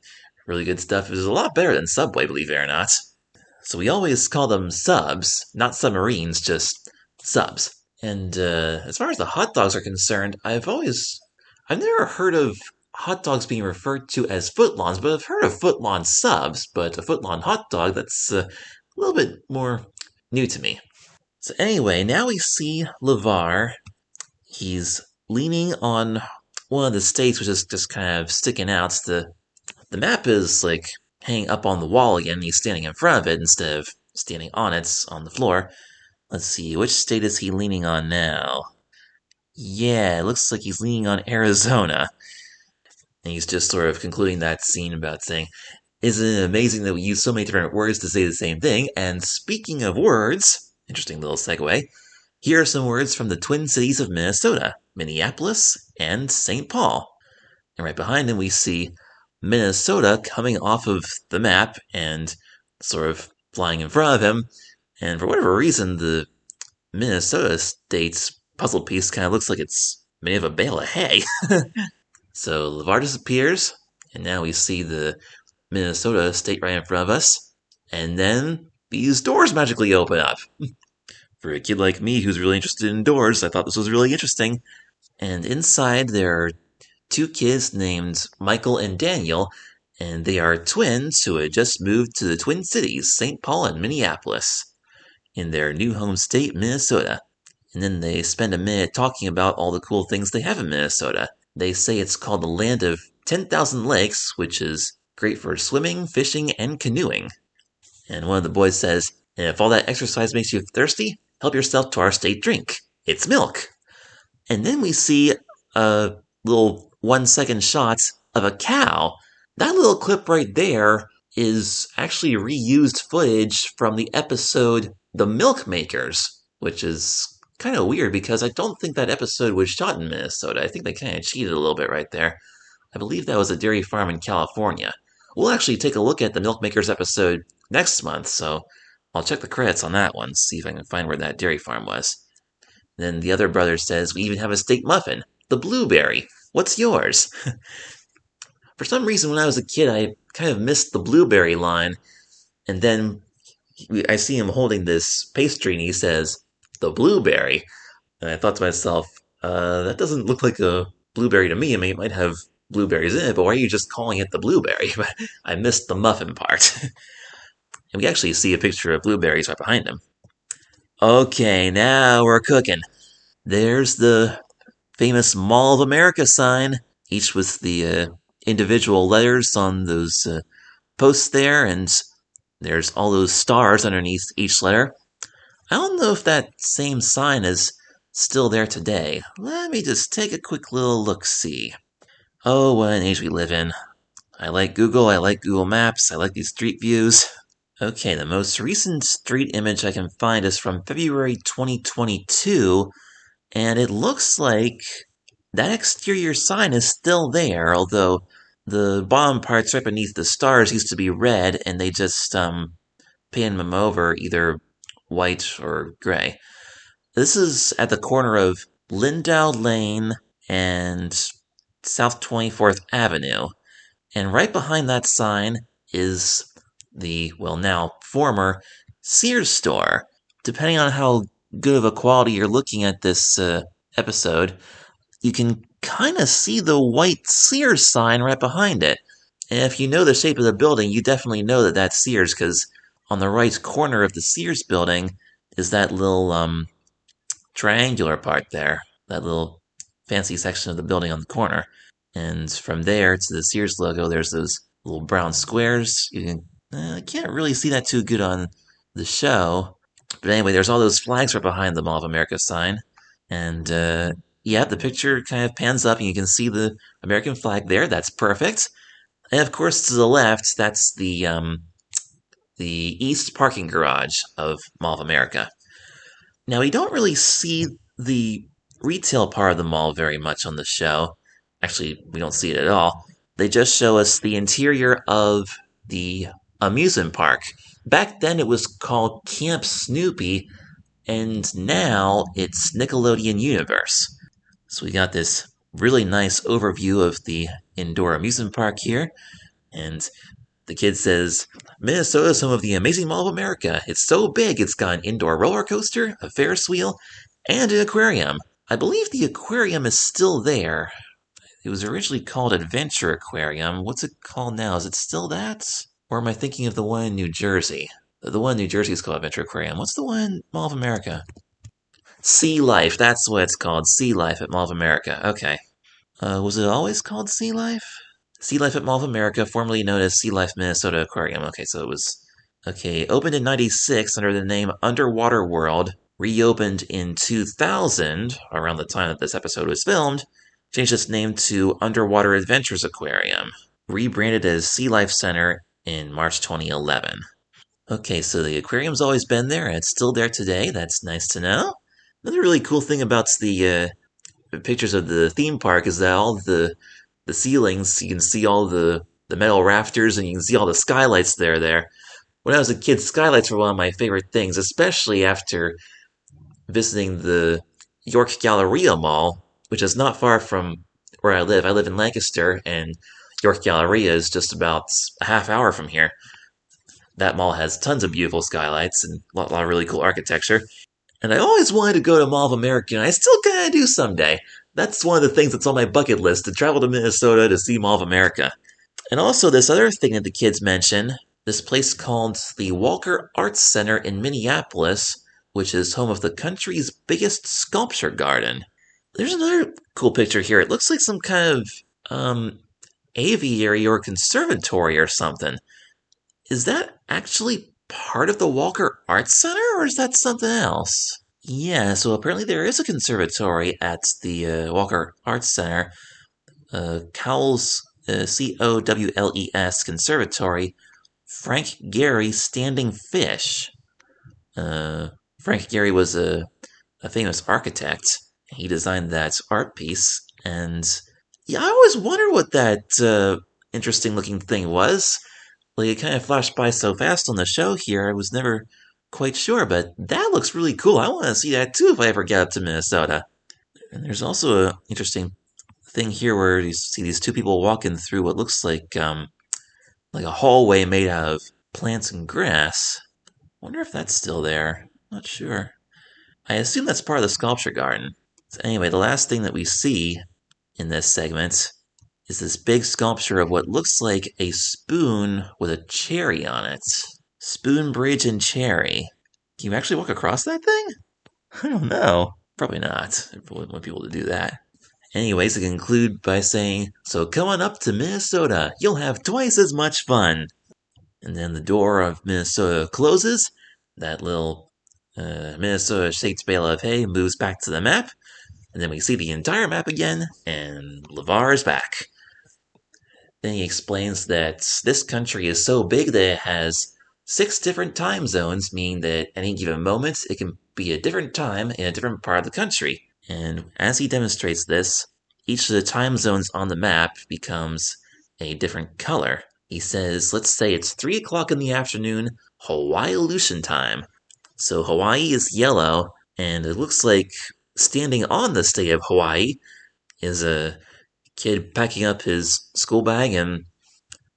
really good stuff. It was a lot better than Subway, believe it or not. So we always call them subs, not submarines, just subs. And as far as the hot dogs are concerned, I've never heard of hot dogs being referred to as footlongs, but I've heard of footlong subs, but a footlong hot dog, that's a little bit more new to me. So anyway, now we see LeVar. He's leaning on one of the states, which is just kind of sticking out. The map is like hanging up on the wall again, and he's standing in front of it instead of standing on it, on the floor. Let's see, which state is he leaning on now? Yeah, it looks like he's leaning on Arizona. And he's just sort of concluding that scene about saying, isn't it amazing that we use so many different words to say the same thing? And speaking of words, interesting little segue, here are some words from the Twin Cities of Minnesota, Minneapolis and St. Paul. And right behind him we see Minnesota coming off of the map and sort of flying in front of him. And for whatever reason, the Minnesota state's puzzle piece kind of looks like it's made of a bale of hay. So LeVar disappears, and now we see the Minnesota state right in front of us. And then these doors magically open up. For a kid like me who's really interested in doors, I thought this was really interesting. And inside there are two kids named Michael and Daniel, and they are twins who had just moved to the Twin Cities, St. Paul and Minneapolis, in their new home state, Minnesota. And then they spend a minute talking about all the cool things they have in Minnesota. They say it's called the land of 10,000 lakes, which is great for swimming, fishing, and canoeing. And one of the boys says, and if all that exercise makes you thirsty, help yourself to our state drink. It's milk. And then we see a little 1 second shot of a cow. That little clip right there is actually reused footage from the episode The Milk Makers, which is kind of weird because I don't think that episode was shot in Minnesota. I think they kind of cheated a little bit right there. I believe that was a dairy farm in California. We'll actually take a look at the Milk Makers episode next month, so I'll check the credits on that one, see if I can find where that dairy farm was. Then the other brother says, we even have a state muffin, the blueberry. What's yours? For some reason, when I was a kid, I kind of missed the blueberry line, and then I see him holding this pastry, and he says, the blueberry. And I thought to myself, that doesn't look like a blueberry to me. I mean, it might have blueberries in it, but why are you just calling it the blueberry? But I missed the muffin part. And we actually see a picture of blueberries right behind him. Okay, now we're cooking. There's the famous Mall of America sign, each with the individual letters on those posts there, and there's all those stars underneath each letter. I don't know if that same sign is still there today. Let me just take a quick little look-see. Oh, what an age we live in. I like Google Maps, I like these street views. Okay, the most recent street image I can find is from February 2022, and it looks like that exterior sign is still there, although the bottom parts right beneath the stars used to be red, and they just painted them over either white or gray. This is at the corner of Lindau Lane and South 24th Avenue, and right behind that sign is the, well, now former Sears store. Depending on how good of a quality you're looking at this episode, you can kind of see the white Sears sign right behind it. And if you know the shape of the building, you definitely know that that's Sears, because on the right corner of the Sears building is that little triangular part there, that little fancy section of the building on the corner. And from there to the Sears logo, there's those little brown squares. I can't really see that too good on the show. But anyway, there's all those flags right behind the Mall of America sign. And yeah, the picture kind of pans up and you can see the American flag there. That's perfect. And of course, to the left, that's the east parking garage of Mall of America. Now, we don't really see the retail part of the mall very much on the show. Actually, we don't see it at all. They just show us the interior of the amusement park. Back then, it was called Camp Snoopy, and now it's Nickelodeon Universe. So we got this really nice overview of the indoor amusement park here, and the kid says, Minnesota's home of the amazing Mall of America. It's so big, it's got an indoor roller coaster, a Ferris wheel, and an aquarium. I believe the aquarium is still there. It was originally called Adventure Aquarium. What's it called now? Is it still that? Or am I thinking of the one in New Jersey? The one in New Jersey is called Adventure Aquarium. What's the one in Mall of America? Sea Life, that's what it's called. Sea Life at Mall of America. Okay. Was it always called Sea Life? Sea Life at Mall of America, formerly known as Sea Life Minnesota Aquarium. Okay, so it was... Okay, opened in 96 under the name Underwater World, reopened in 2000, around the time that this episode was filmed, changed its name to Underwater Adventures Aquarium, rebranded as Sea Life Center in March 2011. Okay, so the aquarium's always been there, and it's still there today. That's nice to know. Another really cool thing about the pictures of the theme park is that all the ceilings, you can see all the metal rafters, and you can see all the skylights there. When I was a kid, skylights were one of my favorite things, especially after visiting the York Galleria Mall, which is not far from where I live. I live in Lancaster, and York Galleria is just about a half hour from here. That mall has tons of beautiful skylights and a lot of really cool architecture. And I always wanted to go to Mall of America, and I still kind of do someday. That's one of the things that's on my bucket list, to travel to Minnesota to see Mall of America. And also this other thing that the kids mention, this place called the Walker Arts Center in Minneapolis, which is home of the country's biggest sculpture garden. There's another cool picture here. It looks like some kind of aviary or conservatory or something. Is that actually part of the Walker Arts Center, or is that something else? Yeah, so apparently there is a conservatory at the Walker Arts Center. Cowles, Cowles Conservatory. Frank Gehry Standing Fish. Frank Gehry was a famous architect. He designed that art piece, and yeah, I always wondered what that interesting looking thing was. Like, it kind of flashed by so fast on the show here, I was never quite sure, but that looks really cool. I want to see that too if I ever get up to Minnesota. And there's also an interesting thing here where you see these two people walking through what looks like a hallway made out of plants and grass. Wonder if that's still there. Not sure. I assume that's part of the sculpture garden. So anyway, the last thing that we see in this segment is this big sculpture of what looks like a spoon with a cherry on it. Spoon, bridge, and cherry. Can you actually walk across that thing? I don't know. Probably not. I wouldn't want people to do that. Anyways, I conclude by saying, so come on up to Minnesota. You'll have twice as much fun. And then the door of Minnesota closes. That little Minnesota-shaped bale of hay moves back to the map. And then we see the entire map again, and LeVar is back. Then he explains that this country is so big that it has 6 different time zones, meaning that at any given moment it can be a different time in a different part of the country. And as he demonstrates this, each of the time zones on the map becomes a different color. He says, let's say it's 3 o'clock in the afternoon, Hawaii-Aleutian time. So Hawaii is yellow, and it looks like standing on the state of Hawaii is a kid packing up his school bag and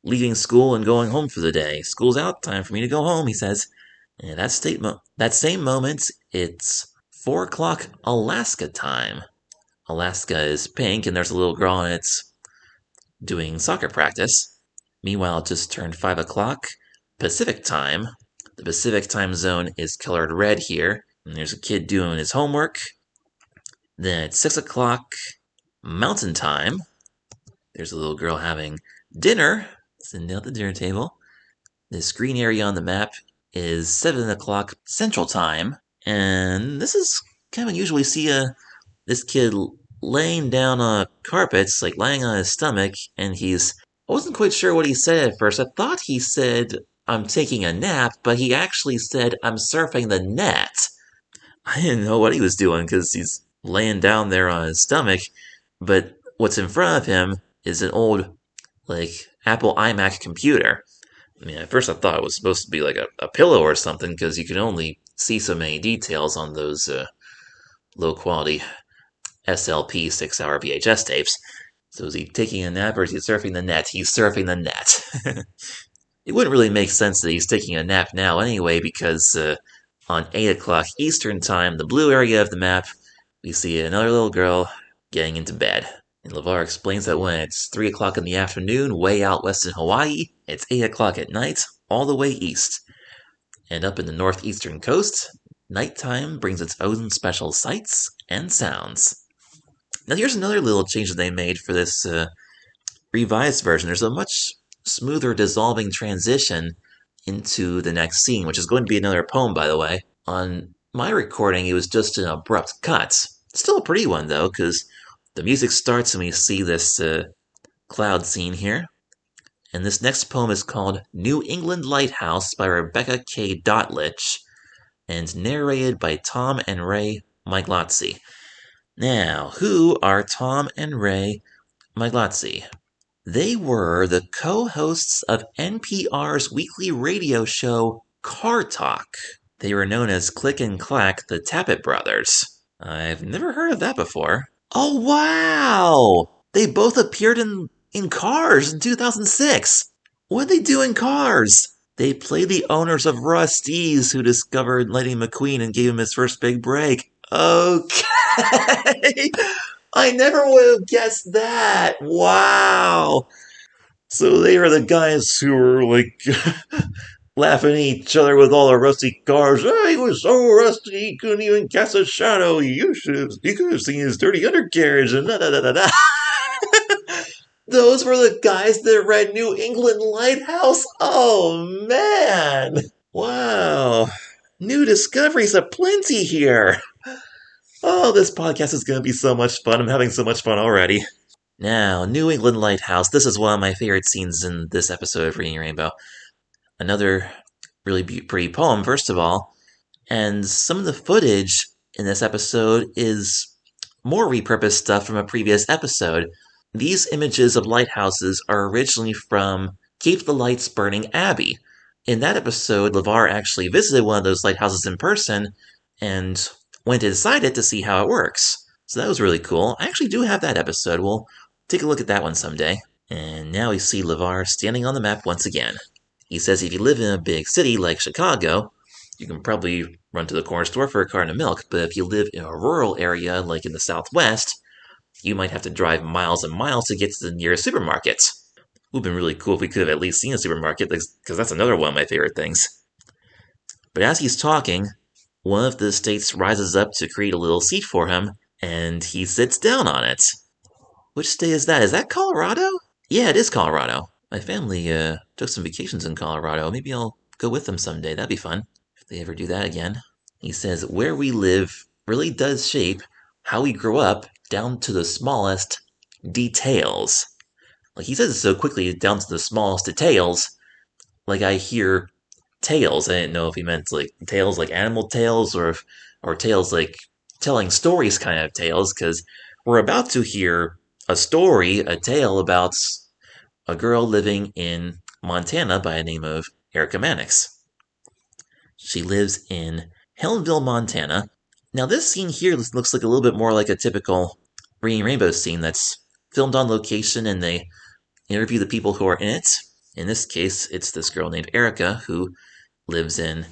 leaving school and going home for the day. School's out, time for me to go home, he says. And that same moment, it's 4 o'clock Alaska time. Alaska is pink, and there's a little girl and it's doing soccer practice. Meanwhile, it just turned 5 o'clock Pacific time. The Pacific time zone is colored red here, and there's a kid doing his homework. Then at 6 o'clock Mountain time, there's a little girl having dinner, sitting down at the dinner table. This green area on the map is 7 o'clock Central time, and this is kind of unusual. We see this kid laying down on carpets, like lying on his stomach, and I wasn't quite sure what he said at first. I thought he said, I'm taking a nap, but he actually said, I'm surfing the net. I didn't know what he was doing, because he's laying down there on his stomach, but what's in front of him is an old, Apple iMac computer. I mean, at first I thought it was supposed to be like a pillow or something, because you can only see so many details on those low-quality SLP 6-hour VHS tapes. So is he taking a nap or is he surfing the net? He's surfing the net. It wouldn't really make sense that he's taking a nap now anyway, because on 8 o'clock Eastern time, the blue area of the map, we see another little girl getting into bed. And LeVar explains that when it's 3 o'clock in the afternoon, way out west in Hawaii, it's 8 o'clock at night, all the way east. And up in the northeastern coast, nighttime brings its own special sights and sounds. Now here's another little change that they made for this revised version. There's a much smoother dissolving transition into the next scene, which is going to be another poem, by the way. On my recording, it was just an abrupt cut. Still a pretty one, though, because the music starts and we see this cloud scene here. And this next poem is called New England Lighthouse by Rebecca K. Dotlich and narrated by Tom and Ray Miglozzi. Now, who are Tom and Ray Miglozzi? They were the co-hosts of NPR's weekly radio show Car Talk. They were known as Click and Clack, the Tappet Brothers. I've never heard of that before. Oh, wow! They both appeared in Cars in 2006. What'd they do in Cars? They played the owners of Rusty's who discovered Lightning McQueen and gave him his first big break. Okay. I never would have guessed that. Wow. So they are the guys who were like laughing at each other with all the rusty cars. Oh, he was so rusty he couldn't even cast a shadow. You could have seen his dirty undercarriage and da da da da da. Those were the guys that read New England Lighthouse? Oh, man! Wow. New discoveries aplenty here. Oh, this podcast is going to be so much fun. I'm having so much fun already. Now, New England Lighthouse. This is one of my favorite scenes in this episode of Reading Rainbow. Another really pretty poem, first of all. And some of the footage in this episode is more repurposed stuff from a previous episode. These images of lighthouses are originally from Keep the Lights Burning Abbey. In that episode, LeVar actually visited one of those lighthouses in person and went inside it to see how it works. So that was really cool. I actually do have that episode. We'll take a look at that one someday. And now we see LeVar standing on the map once again. He says if you live in a big city like Chicago, you can probably run to the corner store for a carton of milk, but if you live in a rural area like in the Southwest, you might have to drive miles and miles to get to the nearest supermarket. It would have been really cool if we could have at least seen a supermarket, because that's another one of my favorite things. But as he's talking, one of the states rises up to create a little seat for him, and he sits down on it. Which state is that? Is that Colorado? Yeah, it is Colorado. My family took some vacations in Colorado. Maybe I'll go with them someday. That'd be fun, if they ever do that again. He says, where we live really does shape how we grow up down to the smallest details. Like, he says it so quickly, down to the smallest details. Like, I hear tales. I didn't know if he meant, like, tales like animal tales or tales like telling stories kind of tales, because we're about to hear a story, a tale about a girl living in Montana by the name of Erica Mannix. She lives in Helensville, Montana. Now, this scene here looks like a little bit more like a typical Reading Rainbow scene that's filmed on location and they interview the people who are in it. In this case, it's this girl named Erica who lives in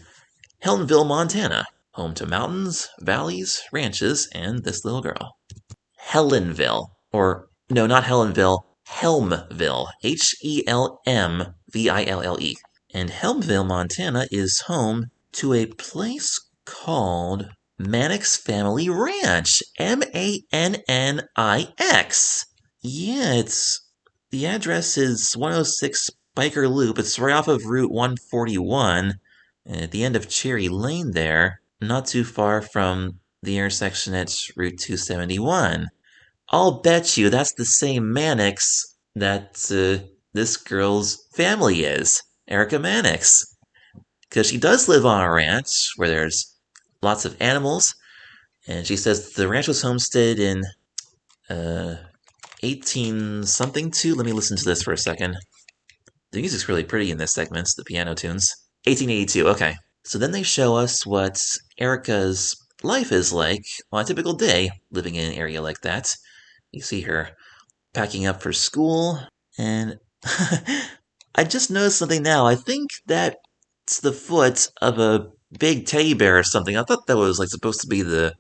Helensville, Montana, home to mountains, valleys, ranches, and this little girl. Helenville, or no, not Helenville, Helmville, Helmville. And Helmville, Montana is home to a place called Mannix Family Ranch, Mannix. Yeah, the address is 106 Biker Loop. It's right off of Route 141, at the end of Cherry Lane there, not too far from the intersection at Route 271. I'll bet you that's the same Mannix that this girl's family is, Erica Mannix. Because she does live on a ranch where there's lots of animals, and she says the ranch was homesteaded in 18-something to. Let me listen to this for a second. The music's really pretty in this segment, the piano tunes. 1882, okay. So then they show us what Erica's life is like on a typical day living in an area like that. You see her packing up for school, and I just noticed something now. I think that's the foot of a big teddy bear or something. I thought that was like supposed to be the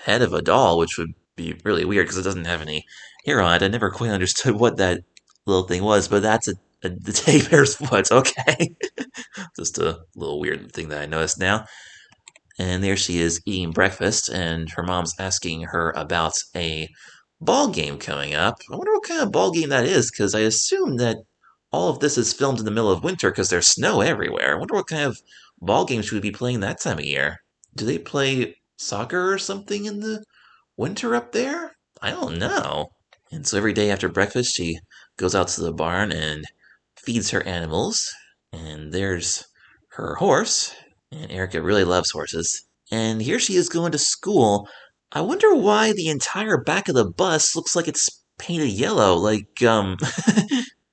head of a doll, which would be really weird because it doesn't have any hair on it. I never quite understood what that little thing was, but that's the teddy bear's foot. Okay. Just a little weird thing that I noticed now. And there she is eating breakfast, and her mom's asking her about a ball game coming up. I wonder what kind of ball game that is, because I assume that all of this is filmed in the middle of winter because there's snow everywhere. I wonder what kind of ball game she would be playing that time of year. Do they play soccer or something in the winter up there? I don't know. And so every day after breakfast, she goes out to the barn and feeds her animals. And there's her horse. And Erica really loves horses. And here she is going to school. I wonder why the entire back of the bus looks like it's painted yellow. Like,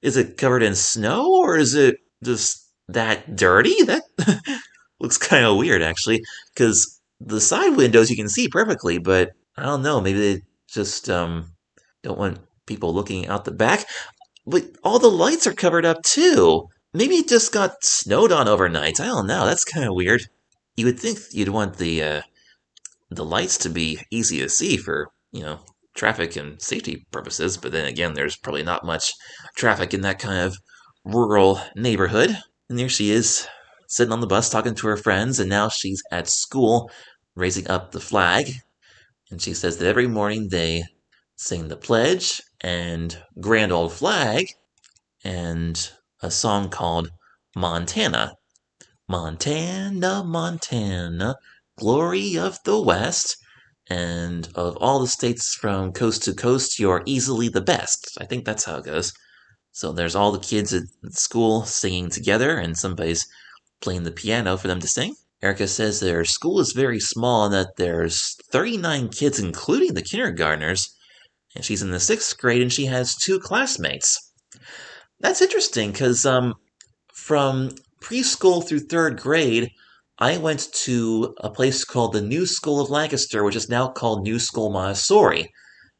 is it covered in snow or is it just that dirty? That looks kind of weird, actually. Because the side windows you can see perfectly, but I don't know. Maybe they just don't want people looking out the back. But all the lights are covered up too. Maybe it just got snowed on overnight. I don't know. That's kind of weird. You would think you'd want the lights to be easy to see for, traffic and safety purposes, but then again, there's probably not much traffic in that kind of rural neighborhood. And there she is, sitting on the bus talking to her friends, and now she's at school raising up the flag. And she says that every morning they sing the pledge and Grand Old Flag and a song called Montana. Montana, Montana, glory of the West, and of all the states from coast to coast, you're easily the best. I think that's how it goes. So there's all the kids at school singing together, and somebody's playing the piano for them to sing. Erica says their school is very small and that there's 39 kids, including the kindergartners, and she's in the 6th grade and she has 2 classmates. That's interesting because from preschool through 3rd grade, I went to a place called the New School of Lancaster, which is now called New School Montessori.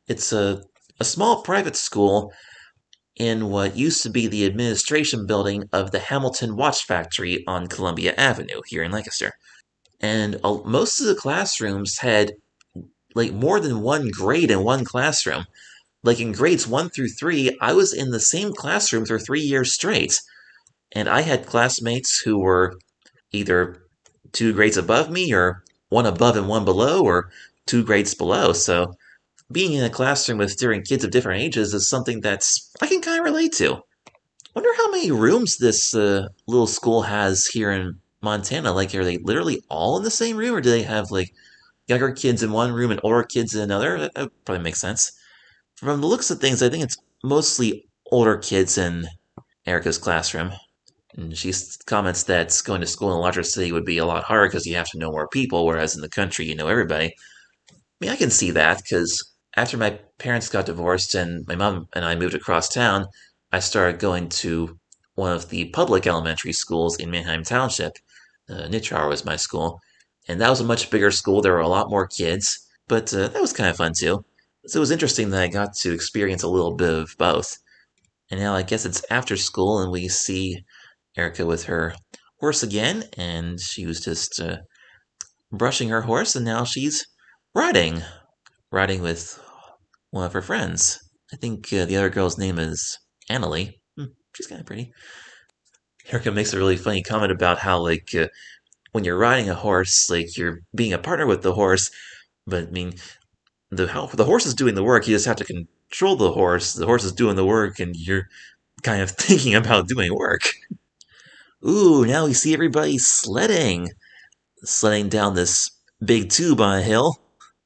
It's a small private school in what used to be the administration building of the Hamilton Watch Factory on Columbia Avenue here in Lancaster. And most of the classrooms had like more than one grade in one classroom. Like in grades 1 through 3, I was in the same classroom for 3 years straight. And I had classmates who were either 2 grades above me, or 1 above and 1 below, or 2 grades below. So being in a classroom with different kids of different ages is something that's I can kind of relate to. Wonder how many rooms this little school has here in Montana. Like, are they literally all in the same room, or do they have like younger kids in one room and older kids in another? That would probably make sense. From the looks of things, I think it's mostly older kids in Erica's classroom. And she comments that going to school in a larger city would be a lot harder because you have to know more people, whereas in the country you know everybody. I mean, I can see that because after my parents got divorced and my mom and I moved across town, I started going to one of the public elementary schools in Manheim Township. Nitschauer was my school, and that was a much bigger school. There were a lot more kids, but that was kind of fun too. So it was interesting that I got to experience a little bit of both. And now I guess it's after school, and we see Erica with her horse again, and she was just brushing her horse, and now she's riding with one of her friends. I think the other girl's name is Annalie. She's kind of pretty. Erica makes a really funny comment about how, like, when you're riding a horse, like, you're being a partner with the horse, but, I mean, the horse is doing the work, you just have to control the horse. The horse is doing the work, and you're kind of thinking about doing work. Ooh, now we see everybody sledding down this big tube on a hill.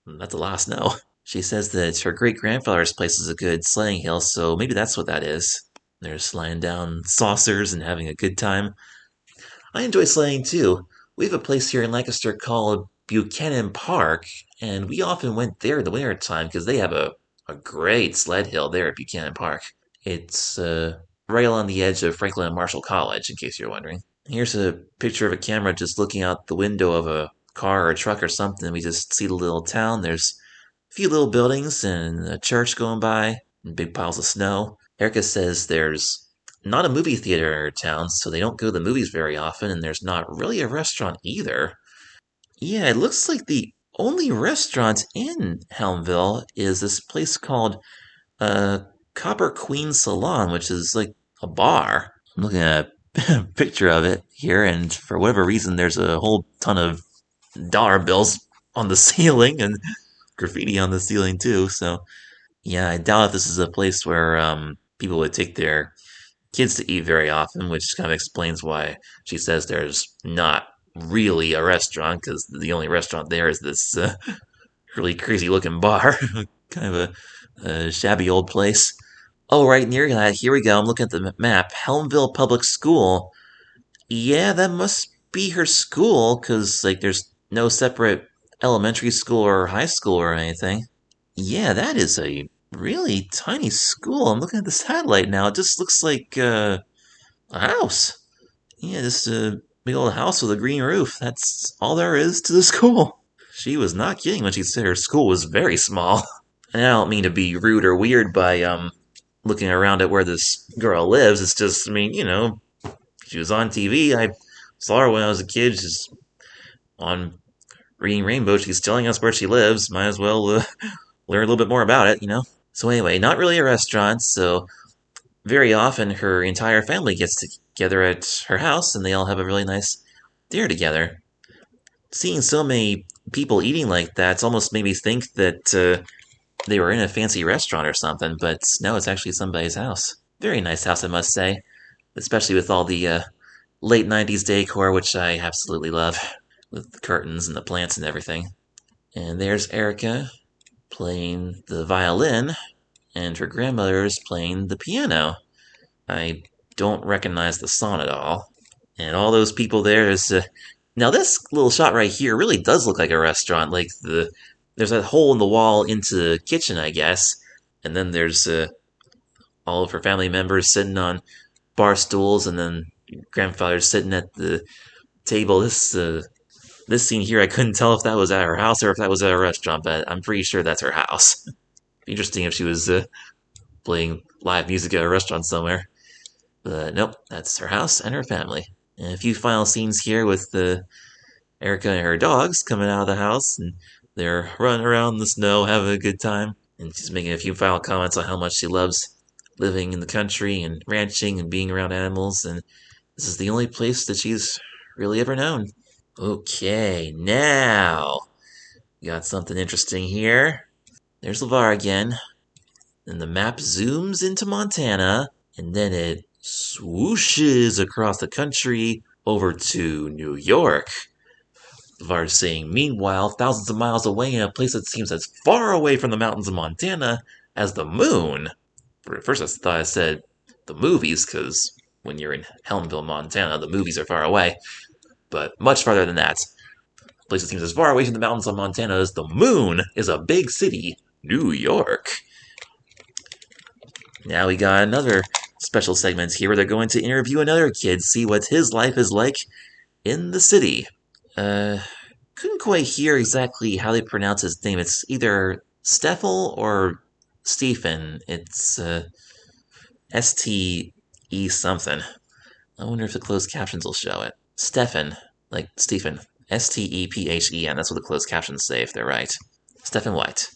That's a lot of snow. She says that her great-grandfather's place is a good sledding hill, so maybe that's what that is. They're sliding down saucers and having a good time. I enjoy sledding too. We have a place here in Lancaster called Buchanan Park, and we often went there in the winter time because they have a great sled hill there at Buchanan Park. It's right along the edge of Franklin and Marshall College, in case you're wondering. Here's a picture of a camera just looking out the window of a car or a truck or something. We just see the little town. There's a few little buildings and a church going by and big piles of snow. Erica says there's not a movie theater in her town, so they don't go to the movies very often, and there's not really a restaurant either. Yeah, it looks like the only restaurant in Helmville is this place called Copper Queen Salon, which is like a bar. I'm looking at a picture of it here, and for whatever reason, there's a whole ton of dollar bills on the ceiling and graffiti on the ceiling too. So, yeah, I doubt if this is a place where people would take their kids to eat very often, which kind of explains why she says there's not really a restaurant, because the only restaurant there is this really crazy looking bar. Kind of a shabby old place. Oh, right near that, here we go. I'm looking at the map. Helmville Public School. Yeah, that must be her school, because like there's no separate elementary school or high school or anything. Yeah, that is a really tiny school. I'm looking at the satellite now. It just looks like a house. Yeah, just a big old house with a green roof. That's all there is to the school. She was not kidding when she said her school was very small. And I don't mean to be rude or weird by looking around at where this girl lives. It's just, I mean, she was on TV. I saw her when I was a kid. She's on Reading Rainbow. She's telling us where she lives. Might as well learn a little bit more about it. So anyway, not really a restaurant, so very often her entire family gets together at her house and they all have a really nice dinner together. Seeing so many people eating like that's almost made me think that they were in a fancy restaurant or something, but no, it's actually somebody's house. Very nice house, I must say, especially with all the late 90s decor, which I absolutely love, with the curtains and the plants and everything. And there's Erica playing the violin, and her grandmother is playing the piano. I don't recognize the song at all. And all those people there is... Now this little shot right here really does look like a restaurant. Like there's that hole in the wall into the kitchen, I guess. And then there's all of her family members sitting on bar stools, and then grandfather's sitting at the table. This scene here, I couldn't tell if that was at her house or if that was at a restaurant, but I'm pretty sure that's her house. Interesting if she was playing live music at a restaurant somewhere. But nope, that's her house and her family. And a few final scenes here with Erica and her dogs coming out of the house, and they're running around in the snow, having a good time. And she's making a few final comments on how much she loves living in the country and ranching and being around animals, and this is the only place that she's really ever known. Okay, now we got something interesting here. There's LeVar again, and the map zooms into Montana, and then it swooshes across the country over to New York. LeVar's saying, meanwhile, thousands of miles away in a place that seems as far away from the mountains of Montana as the moon. At first I thought I said the movies, because when you're in Helmville, Montana, the movies are far away. But much farther than that. A place that seems as far away from the mountains of Montana as the moon is a big city, New York. Now we got another special segment here where they're going to interview another kid, see what his life is like in the city. Couldn't quite hear exactly how they pronounce his name. It's either Steffel or Stephen. It's S-T-E something. I wonder if the closed captions will show it. Stephen, like Stephen. S-T-E-P-H-E-N. That's what the closed captions say if they're right. Stephen White.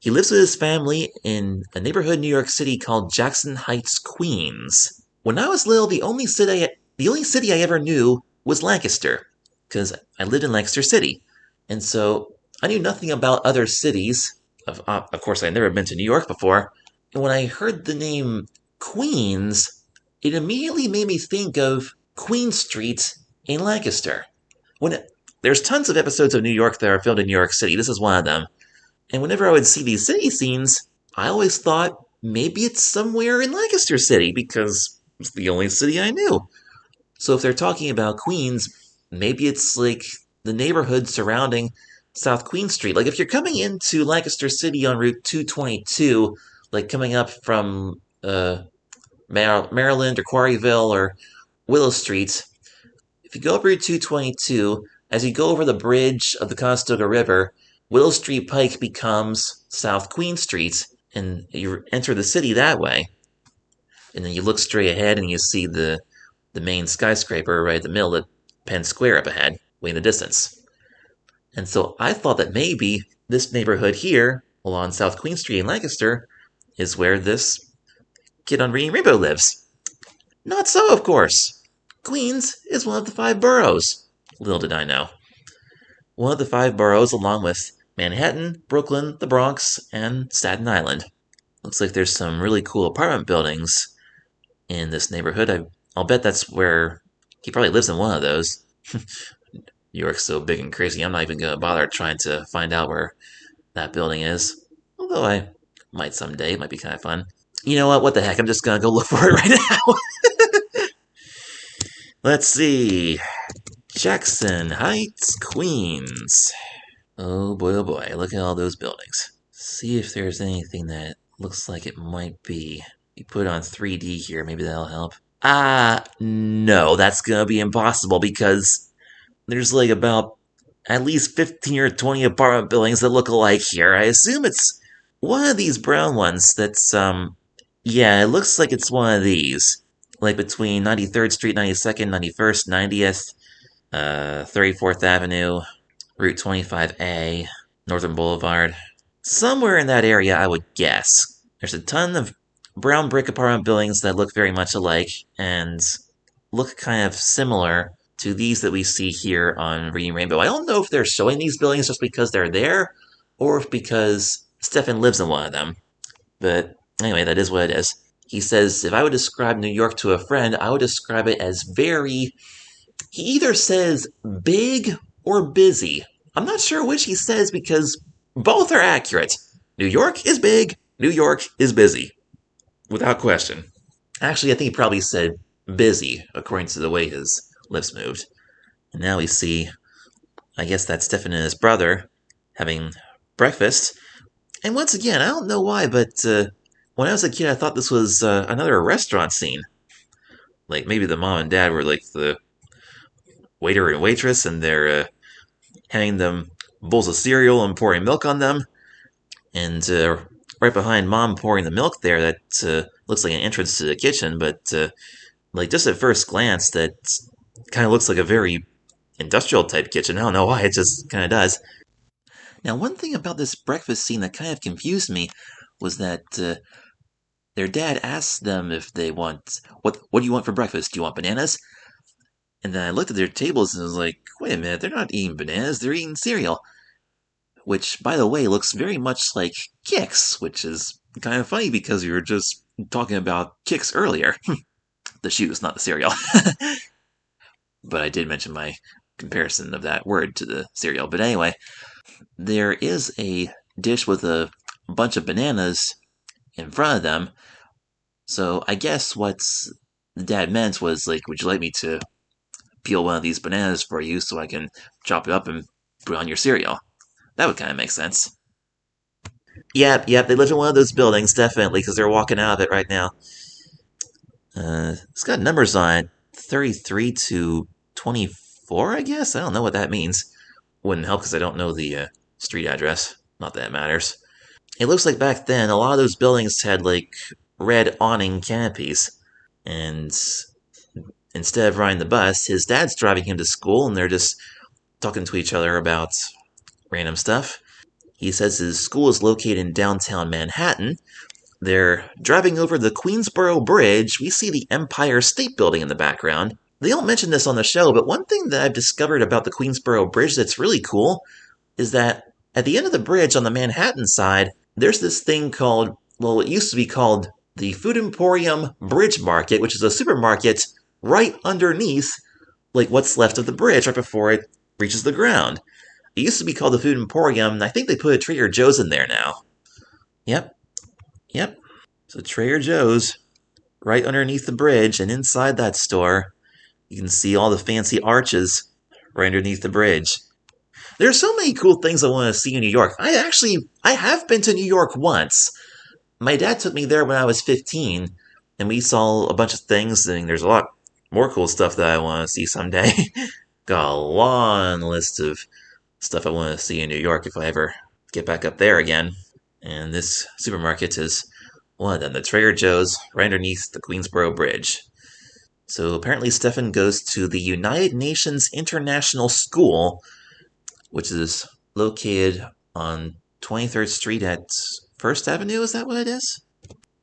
He lives with his family in a neighborhood in New York City called Jackson Heights, Queens. When I was little, the only city I ever knew was Lancaster, because I lived in Lancaster City. And so I knew nothing about other cities. Of course, I'd never been to New York before. And when I heard the name Queens, it immediately made me think of Queen Street in Lancaster. There's tons of episodes of New York that are filmed in New York City. This is one of them. And whenever I would see these city scenes, I always thought maybe it's somewhere in Lancaster City, because it's the only city I knew. So if they're talking about Queens, maybe it's like the neighborhood surrounding South Queen Street. Like if you're coming into Lancaster City on Route 222, like coming up from Maryland or Quarryville or Willow Street, if you go up Route 222, as you go over the bridge of the Conestoga River, Willow Street Pike becomes South Queen Street, and you enter the city that way. And then you look straight ahead and you see the main skyscraper right at the middle of Penn Square up ahead, way in the distance. And so I thought that maybe this neighborhood here, along South Queen Street in Lancaster, is where this kid on Reading Rainbow lives. Not so, of course. Queens is one of the 5 boroughs. Little did I know. One of the 5 boroughs along with Manhattan, Brooklyn, the Bronx, and Staten Island. Looks like there's some really cool apartment buildings in this neighborhood. I'll bet that's where he probably lives in one of those. New York's so big and crazy, I'm not even going to bother trying to find out where that building is. Although I might someday, it might be kind of fun. You know what the heck, I'm just going to go look for it right now. Let's see. Jackson Heights, Queens. Oh boy, look at all those buildings. See if there's anything that looks like it might be. You put it on 3D here, maybe that'll help. No, that's gonna be impossible because there's like about at least 15 or 20 apartment buildings that look alike here. I assume it's one of these brown ones that's, yeah, it looks like it's one of these. Like between 93rd Street, 92nd, 91st, 90th, 34th Avenue, Route 25A, Northern Boulevard. Somewhere in that area, I would guess. There's a ton of brown brick apartment buildings that look very much alike and look kind of similar to these that we see here on Reading Rainbow. I don't know if they're showing these buildings just because they're there or if because Stefan lives in one of them. But anyway, that is what it is. He says, if I would describe New York to a friend, I would describe it as very. He either says big or busy. I'm not sure which he says because both are accurate. New York is big, New York is busy. Without question. Actually, I think he probably said busy, according to the way his lips moved. And now we see, I guess that's Stefan and his brother having breakfast. And once again, I don't know why, but when I was a kid, I thought this was another restaurant scene. Like maybe the mom and dad were like the waiter and waitress, and they're handing them bowls of cereal and pouring milk on them. And right behind mom pouring the milk there, that looks like an entrance to the kitchen, but like just at first glance, that kind of looks like a very industrial type kitchen. I don't know why, it just kind of does. Now, one thing about this breakfast scene that kind of confused me was that their dad asks them if they want, what do you want for breakfast? Do you want bananas? And then I looked at their tables and was like, wait a minute, they're not eating bananas, they're eating cereal. Which, by the way, looks very much like Kix, which is kind of funny because you were just talking about Kix earlier. The shoes, not the cereal. But I did mention my comparison of that word to the cereal. But anyway, there is a dish with a bunch of bananas in front of them. So I guess what the dad meant was like, would you like me to peel one of these bananas for you so I can chop it up and put it on your cereal? That would kind of make sense. Yep, they live in one of those buildings, definitely, because they're walking out of it right now. It's got numbers on it, 33 to 24, I guess? I don't know what that means. Wouldn't help because I don't know the street address. Not that it matters. It looks like back then, a lot of those buildings had, like, red awning canopies. And instead of riding the bus, his dad's driving him to school, and they're just talking to each other about random stuff. He says his school is located in downtown Manhattan. They're driving over the Queensboro Bridge. We see the Empire State Building in the background. They don't mention this on the show, but one thing that I've discovered about the Queensboro Bridge that's really cool is that at the end of the bridge on the Manhattan side, there's this thing called, well, it used to be called the Food Emporium Bridge Market, which is a supermarket right underneath, like, what's left of the bridge right before it reaches the ground. It used to be called the Food Emporium, and I think they put a Trader Joe's in there now. Yep. So Trader Joe's, right underneath the bridge, and inside that store, you can see all the fancy arches right underneath the bridge. There's so many cool things I want to see in New York. I have been to New York once. My dad took me there when I was 15, and we saw a bunch of things, and there's a lot more cool stuff that I want to see someday. Got a long list of stuff I want to see in New York if I ever get back up there again. And this supermarket is one of them, the Trader Joe's, right underneath the Queensboro Bridge. So apparently Stefan goes to the United Nations International School, which is located on 23rd Street at 1st Avenue, is that what it is?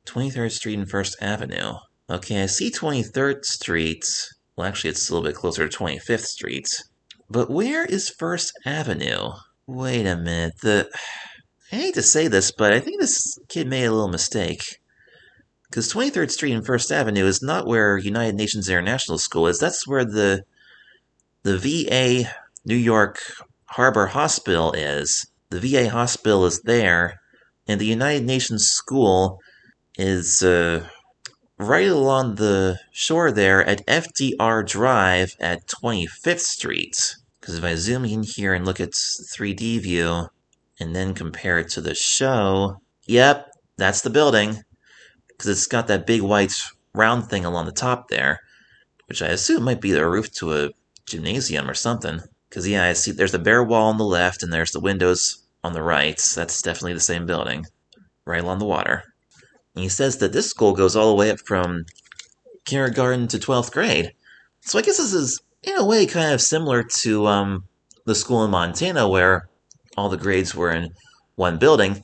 23rd Street and 1st Avenue. Okay, I see 23rd Street. Well, actually, it's a little bit closer to 25th Street. But where is 1st Avenue? Wait a minute, I hate to say this, but I think this kid made a little mistake. Because 23rd Street and 1st Avenue is not where United Nations International School is. That's where the VA New York Harbor Hospital is. The VA hospital is there, and the United Nations School is right along the shore there at FDR Drive at 25th Street. Because if I zoom in here and look at 3D view, and then compare it to the show, yep, that's the building. Because it's got that big white round thing along the top there, which I assume might be the roof to a gymnasium or something. Because, yeah, I see there's the bare wall on the left, and there's the windows on the right. That's definitely the same building. right along the water. And he says that this school goes all the way up from kindergarten to 12th grade. So I guess this is, in a way, kind of similar to the school in Montana where all the grades were in one building.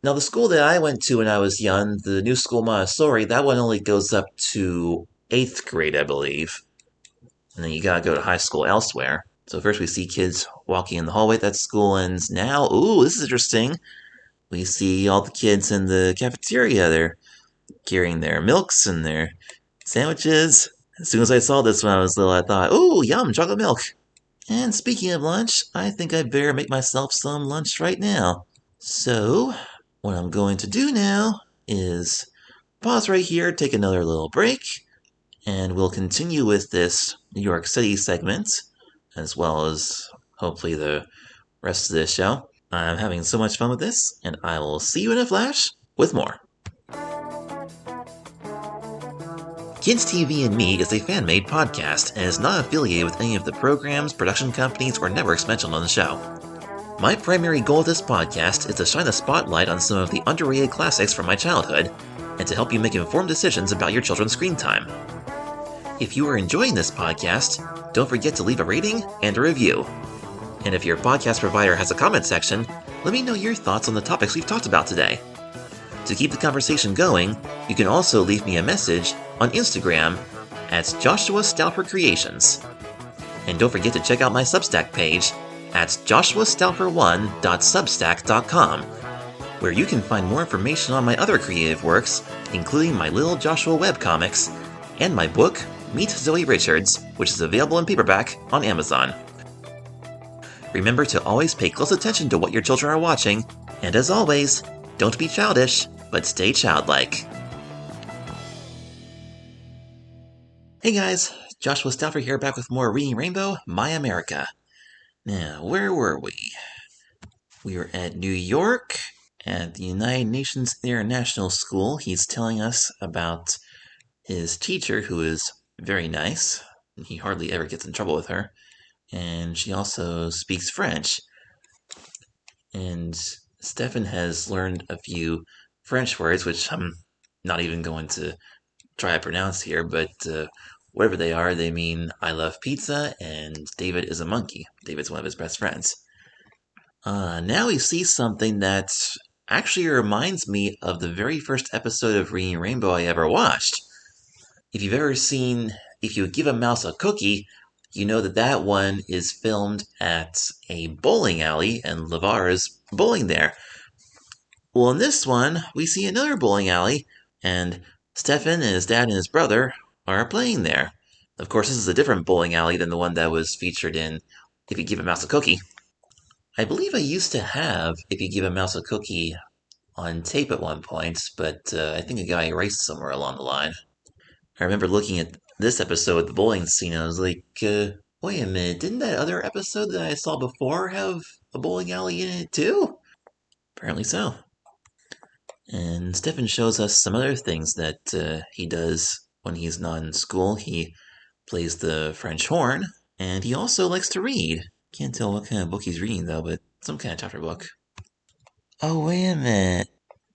Now, the school that I went to when I was young, the New School Montessori, that one only goes up to 8th grade, I believe. And then you gotta go to high school elsewhere. So first we see kids walking in the hallway. That school ends now. Ooh, this is interesting. We see all the kids in the cafeteria. They're carrying their milks and their sandwiches. As soon as I saw this when I was little, I thought, ooh, yum, chocolate milk. And speaking of lunch, I think I'd better make myself some lunch right now. So, what I'm going to do now is pause right here, take another little break, and we'll continue with this New York City segment, as well as hopefully the rest of this show. I'm having so much fun with this, and I will see you in a flash with more. Kids TV and Me is a fan-made podcast and is not affiliated with any of the programs, production companies, or networks mentioned on the show. My primary goal of this podcast is to shine a spotlight on some of the underrated classics from my childhood, and to help you make informed decisions about your children's screen time. If you are enjoying this podcast, don't forget to leave a rating and a review. And if your podcast provider has a comment section, let me know your thoughts on the topics we've talked about today. To keep the conversation going, you can also leave me a message on Instagram at Joshua Stauffer Creations. And don't forget to check out my Substack page at joshuastauffer1.substack.com, where you can find more information on my other creative works, including my Little Joshua webcomics, and my book, Meet Zoe Richards, which is available in paperback on Amazon. Remember to always pay close attention to what your children are watching, and as always, don't be childish, but stay childlike. Hey guys, Joshua Stauffer here, back with more Reading Rainbow, My America. Now, where were we? We were at New York, at the United Nations International School. He's telling us about his teacher, who is very nice. He hardly ever gets in trouble with her. And she also speaks French. And Stefan has learned a few French words, which I'm not even going to try to pronounce here, but whatever they are, they mean I love pizza and David is a monkey. David's one of his best friends. Now we see something that actually reminds me of the very first episode of Reading Rainbow I ever watched. If you've ever seen If You Give a Mouse a Cookie, you know that that one is filmed at a bowling alley, and LeVar is bowling there. Well, in this one, we see another bowling alley, and Stefan and his dad and his brother are playing there. Of course, this is a different bowling alley than the one that was featured in If You Give a Mouse a Cookie. I believe I used to have If You Give a Mouse a Cookie on tape at one point, but I think it got erased somewhere along the line. I remember looking at this episode with the bowling scene, and I was like, wait a minute, didn't that other episode that I saw before have a bowling alley in it too? Apparently so. And Stefan shows us some other things that he does when he's not in school. He plays the French horn, and he also likes to read. Can't tell what kind of book he's reading, though, but some kind of chapter book. Oh, wait a minute.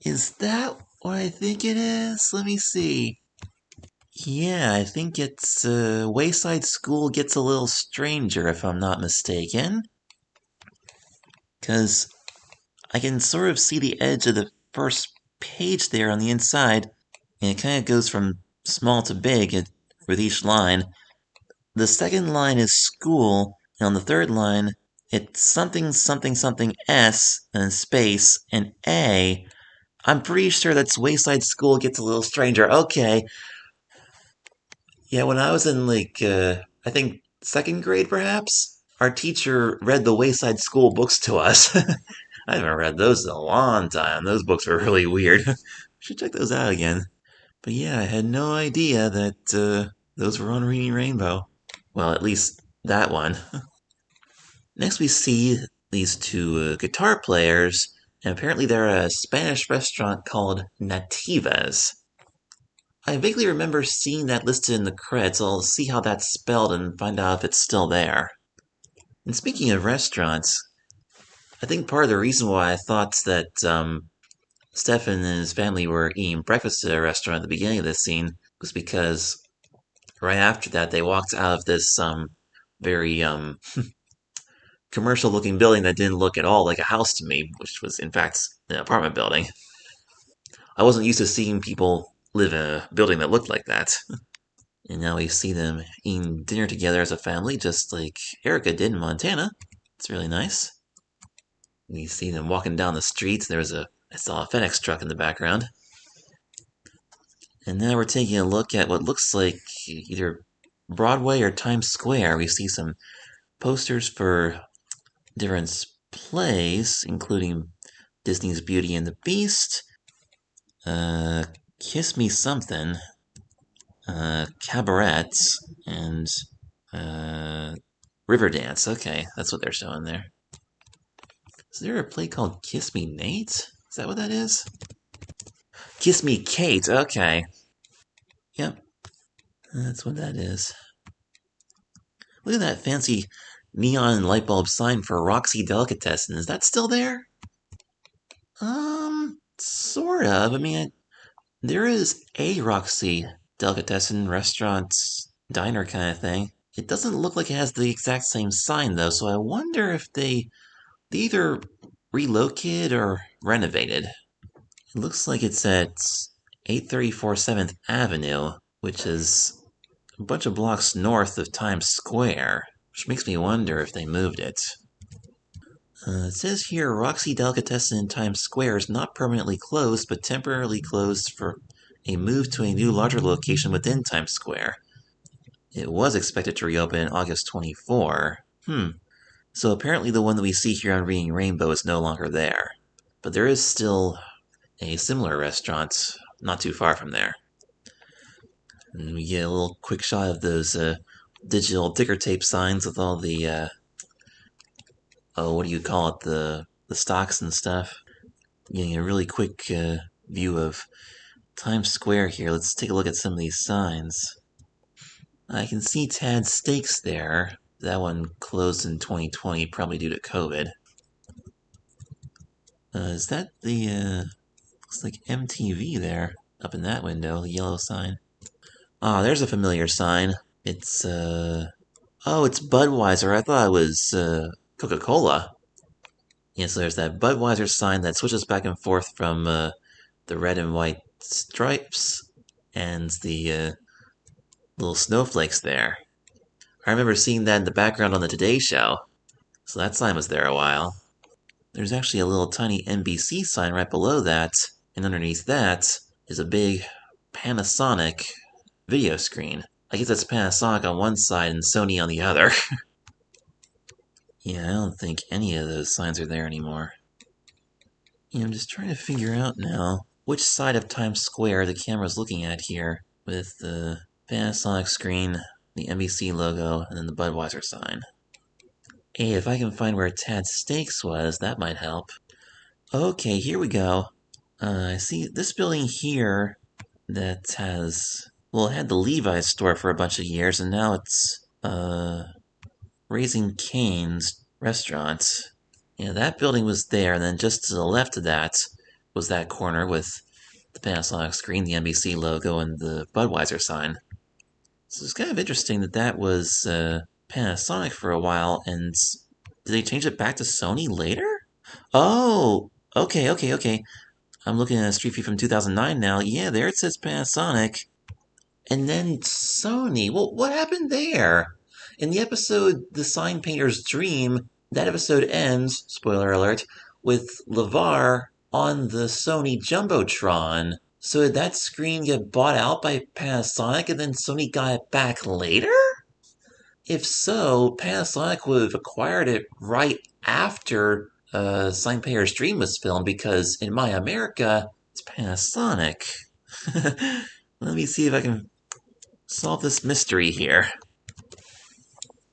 Is that what I think it is? Let me see. Yeah, I think it's Wayside School Gets a Little Stranger, if I'm not mistaken. Because I can sort of see the edge of the first page there on the inside, and it kind of goes from small to big with each line. The second line is school, and on the third line, it's something something something S, and space, and A. I'm pretty sure that's Wayside School Gets a Little Stranger. Okay. Yeah, when I was in, I think second grade, perhaps, our teacher read the Wayside School books to us. I haven't read those in a long time. Those books were really weird. Should check those out again. But yeah, I had no idea that those were on Reading Rainbow. Well, at least that one. Next we see these two guitar players, and apparently they're at a Spanish restaurant called Nativas. I vaguely remember seeing that listed in the credits. I'll see how that's spelled and find out if it's still there. And speaking of restaurants, I think part of the reason why I thought that Stefan and his family were eating breakfast at a restaurant at the beginning of this scene was because right after that they walked out of this very commercial looking building that didn't look at all like a house to me, which was in fact an apartment building. I wasn't used to seeing people live in a building that looked like that. And now we see them eating dinner together as a family, just like Erica did in Montana. It's really nice. We see them walking down the streets. I saw a FedEx truck in the background. And now we're taking a look at what looks like either Broadway or Times Square. We see some posters for different plays, including Disney's Beauty and the Beast, Kiss Me Something, Cabaret, and Riverdance. Okay, that's what they're showing there. Is there a play called Kiss Me Nate? Is that what that is? Kiss Me Kate. Okay. Yep. That's what that is. Look at that fancy neon light bulb sign for Roxy Delicatessen. Is that still there? Sort of. I mean, there is a Roxy Delicatessen restaurant, diner kind of thing. It doesn't look like it has the exact same sign, though, so I wonder if they either relocated or renovated. It looks like it's at 834 7th Avenue, which is a bunch of blocks north of Times Square, which makes me wonder if they moved it. It says here Roxy Delicatessen in Times Square is not permanently closed, but temporarily closed for a move to a new larger location within Times Square. It was expected to reopen in August 24. So apparently the one that we see here on Reading Rainbow is no longer there. But there is still a similar restaurant not too far from there. And we get a little quick shot of those digital ticker tape signs with all the what do you call it, the stocks and stuff. Getting a really quick view of Times Square here. Let's take a look at some of these signs. I can see Tad's Steaks there. That one closed in 2020, probably due to COVID. Is that the, looks like MTV there, up in that window, the yellow sign. Ah, there's a familiar sign. It's, oh, it's Budweiser. I thought it was, Coca-Cola. Yeah, so there's that Budweiser sign that switches back and forth from, the red and white stripes and the, little snowflakes there. I remember seeing that in the background on the Today Show. So that sign was there a while. There's actually a little tiny NBC sign right below that, and underneath that is a big Panasonic video screen. I guess that's Panasonic on one side and Sony on the other. Yeah, I don't think any of those signs are there anymore. Yeah, I'm just trying to figure out now which side of Times Square the camera's looking at here, with the Panasonic screen, the NBC logo, and then the Budweiser sign. Hey, if I can find where Tad's Steaks was, that might help. Okay, here we go. I see this building here that has... Well, it had the Levi's store for a bunch of years, and now it's, Raising Cane's restaurant. Yeah, that building was there, and then just to the left of that was that corner with the Panasonic screen, the NBC logo, and the Budweiser sign. So it's kind of interesting that that was Panasonic for a while, and did they change it back to Sony later? Oh, okay. I'm looking at a street view from 2009 now. Yeah, there it says Panasonic. And then Sony. Well, what happened there? In the episode The Sign Painter's Dream, that episode ends, spoiler alert, with LeVar on the Sony Jumbotron. So did that screen get bought out by Panasonic and then Sony got it back later? If so, Panasonic would have acquired it right after Sign Painter's Dream was filmed, because in My America, it's Panasonic. Let me see if I can solve this mystery here.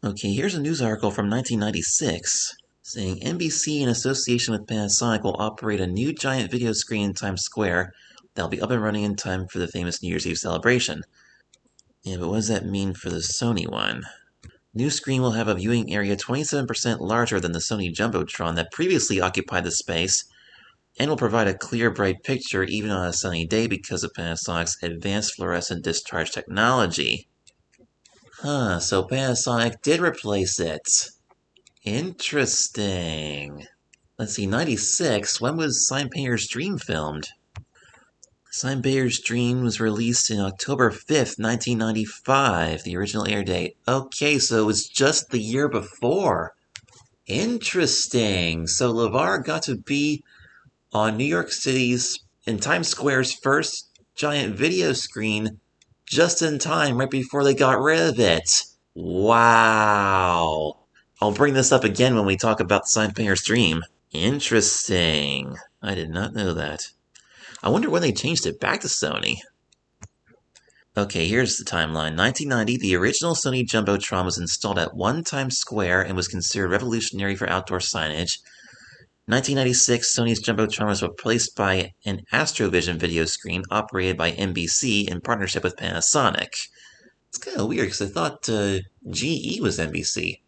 Okay, here's a news article from 1996 saying NBC in association with Panasonic will operate a new giant video screen in Times Square that'll be up and running in time for the famous New Year's Eve celebration. Yeah, but what does that mean for the Sony one? New screen will have a viewing area 27% larger than the Sony Jumbotron that previously occupied the space and will provide a clear, bright picture even on a sunny day because of Panasonic's advanced fluorescent discharge technology. So Panasonic did replace it. Interesting. Let's see, 96, when was Sign Painter's Dream filmed? Sign Painter's Dream was released in October 5th, 1995, the original air date. Okay, so it was just the year before. Interesting. So LeVar got to be on New York City's and Times Square's first giant video screen just in time, right before they got rid of it. Wow. I'll bring this up again when we talk about the Sign Painter's Dream. Interesting. I did not know that. I wonder when they changed it back to Sony. Okay, here's the timeline. 1990, the original Sony Jumbotron was installed at One Times Square and was considered revolutionary for outdoor signage. 1996, Sony's Jumbotron was replaced by an Astrovision video screen operated by NBC in partnership with Panasonic. It's kind of weird because I thought GE was NBC.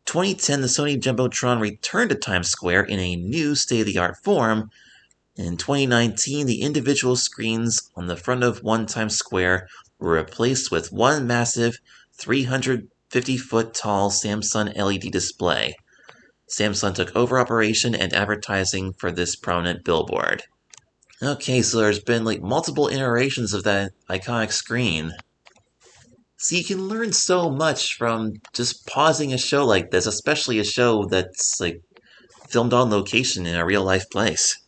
2010, the Sony Jumbotron returned to Times Square in a new state-of-the-art form. In 2019, the individual screens on the front of One Times Square were replaced with one massive 350-foot-tall Samsung LED display. Samsung took over operation and advertising for this prominent billboard. Okay, so there's been multiple iterations of that iconic screen. So you can learn so much from just pausing a show like this, especially a show that's filmed on location in a real-life place.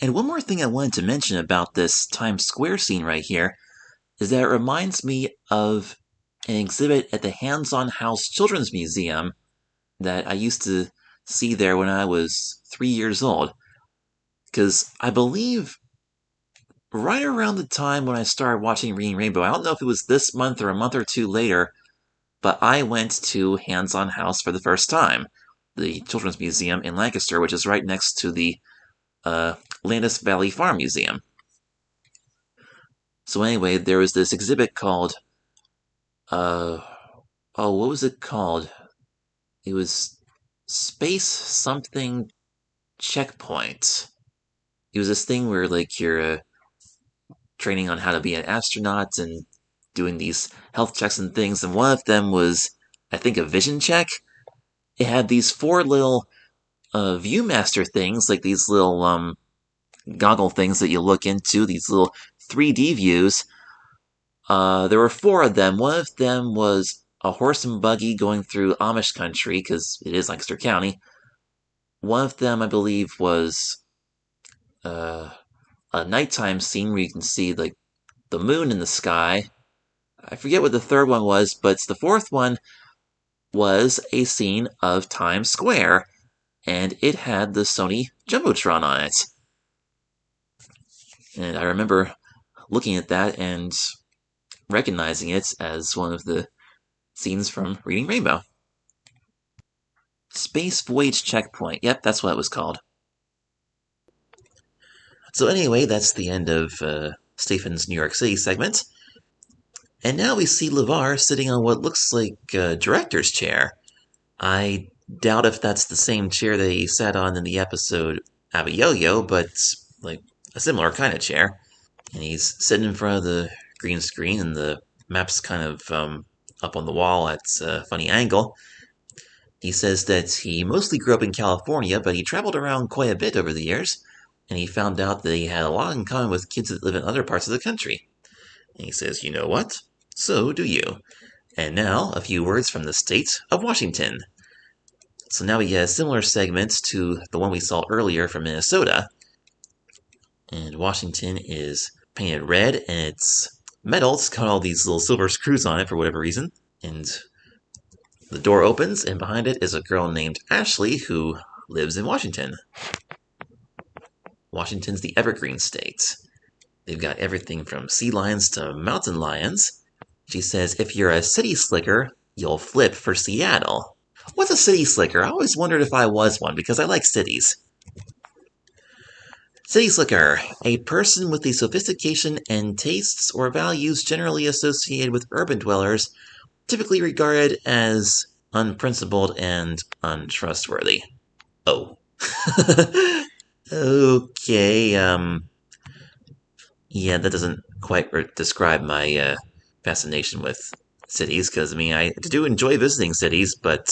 And one more thing I wanted to mention about this Times Square scene right here is that it reminds me of an exhibit at the Hands-On House Children's Museum that I used to see there when I was 3 years old. Because I believe right around the time when I started watching Reading Rainbow, I don't know if it was this month or a month or two later, but I went to Hands-On House for the first time, the Children's Museum in Lancaster, which is right next to the Landis Valley Farm Museum. So anyway, there was this exhibit called, what was it called? It was Space Something Checkpoint. It was this thing where you're training on how to be an astronaut and doing these health checks and things, and one of them was, I think, a vision check. It had these 4 little Viewmaster things, these little goggle things that you look into, these little 3D views. There were 4 of them. One of them was a horse and buggy going through Amish country, because it is Lancaster County. One of them, I believe, was a nighttime scene where you can see the moon in the sky. I forget what the third one was, but the fourth one was a scene of Times Square, and it had the Sony Jumbotron on it. And I remember looking at that and recognizing it as one of the scenes from Reading Rainbow. Space Voyage Checkpoint. Yep, that's what it was called. So anyway, that's the end of Stephen's New York City segment. And now we see LeVar sitting on what looks like a director's chair. I doubt if that's the same chair that he sat on in the episode Abayoyo, but a similar kind of chair. And he's sitting in front of the green screen, and the map's kind of up on the wall at a funny angle. He says that he mostly grew up in California, but he traveled around quite a bit over the years, and he found out that he had a lot in common with kids that live in other parts of the country. And he says, you know what? So do you. And now, a few words from the state of Washington. So now we get a similar segment to the one we saw earlier from Minnesota. And Washington is painted red, and it's metal. It's got all these little silver screws on it for whatever reason. And the door opens, and behind it is a girl named Ashley who lives in Washington. Washington's the evergreen state. They've got everything from sea lions to mountain lions. She says, if you're a city slicker, you'll flip for Seattle. What's a city slicker? I always wondered if I was one, because I like cities. City slicker, a person with the sophistication and tastes or values generally associated with urban dwellers, typically regarded as unprincipled and untrustworthy. Oh. Okay, yeah, that doesn't quite describe my fascination with cities, because, I mean, I do enjoy visiting cities, but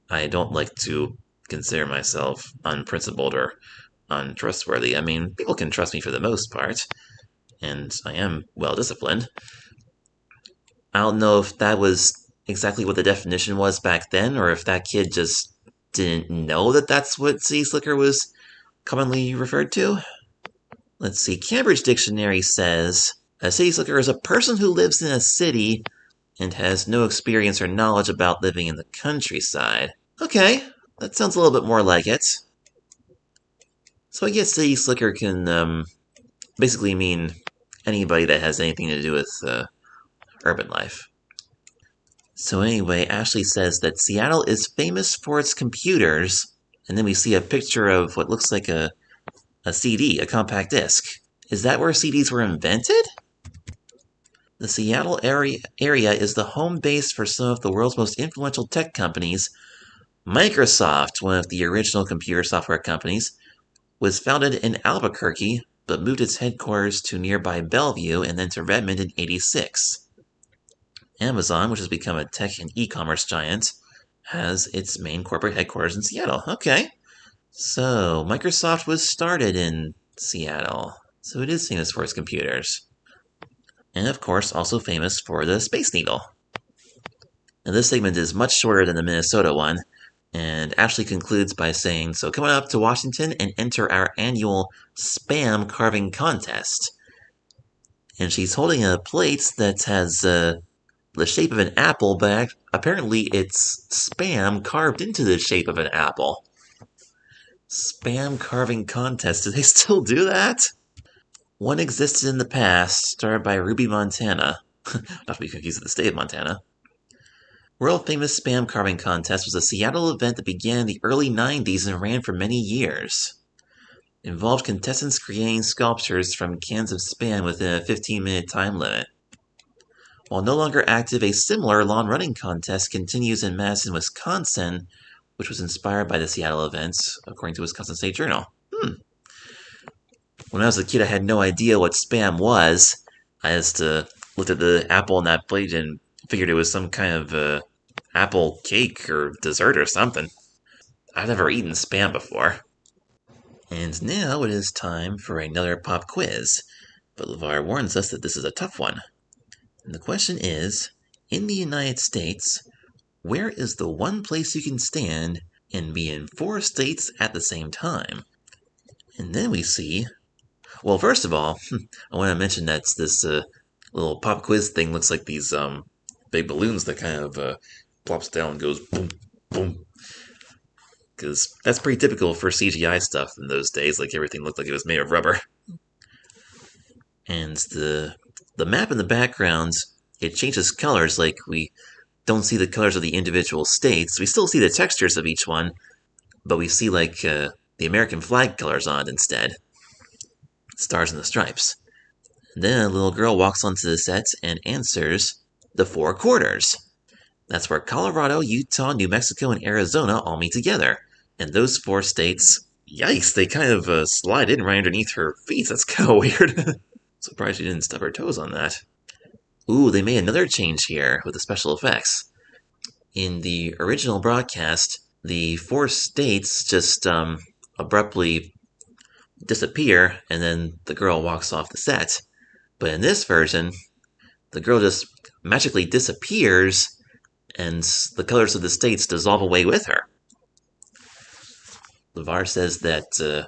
I don't like to consider myself unprincipled or untrustworthy. I mean, people can trust me for the most part, and I am well disciplined. I don't know if that was exactly what the definition was back then, or if that kid just didn't know that that's what city slicker was commonly referred to. Let's see, Cambridge Dictionary says a city slicker is a person who lives in a city and has no experience or knowledge about living in the countryside. Okay, that sounds a little bit more like it. So I guess city slicker can basically mean anybody that has anything to do with urban life. So anyway, Ashley says that Seattle is famous for its computers, and then we see a picture of what looks like a CD, a compact disc. Is that where CDs were invented? The Seattle area is the home base for some of the world's most influential tech companies. Microsoft, one of the original computer software companies, was founded in Albuquerque, but moved its headquarters to nearby Bellevue and then to Redmond in '86. Amazon, which has become a tech and e-commerce giant, has its main corporate headquarters in Seattle. Okay. So, Microsoft was started in Seattle. So it is famous for its computers. And of course, also famous for the Space Needle. Now, this segment is much shorter than the Minnesota one, and Ashley concludes by saying, so come on up to Washington and enter our annual spam carving contest. And she's holding a plate that has the shape of an apple, but apparently it's spam carved into the shape of an apple. Spam carving contest, do they still do that? One existed in the past, started by Ruby Montana. Not to be confused with the state of Montana. World famous spam carving contest was a Seattle event that began in the early 90s and ran for many years. It involved contestants creating sculptures from cans of spam within a 15-minute time limit. While no longer active, a similar long-running contest continues in Madison, Wisconsin, which was inspired by the Seattle event, according to Wisconsin State Journal. When I was a kid, I had no idea what spam was. I just looked at the apple on that plate and figured it was some kind of apple cake or dessert or something. I've never eaten spam before. And now it is time for another pop quiz. But LeVar warns us that this is a tough one. And the question is, in the United States, where is the one place you can stand and be in 4 states at the same time? And then we see... Well, first of all, I want to mention that this little pop quiz thing looks like these big balloons that kind of plops down and goes boom, boom. Because that's pretty typical for CGI stuff in those days, like everything looked like it was made of rubber. And the map in the background, it changes colors, like we don't see the colors of the individual states. We still see the textures of each one, but we see like the American flag colors on it instead. Stars and the stripes. And then a little girl walks onto the set and answers the 4 quarters. That's where Colorado, Utah, New Mexico, and Arizona all meet together. And those 4 states, yikes, they kind of slide in right underneath her feet. That's kind of weird. Surprised she didn't stub her toes on that. Ooh, they made another change here with the special effects. In the original broadcast, the 4 states just abruptly disappear, and then the girl walks off the set. But in this version, the girl just magically disappears, and the colors of the states dissolve away with her. LeVar says that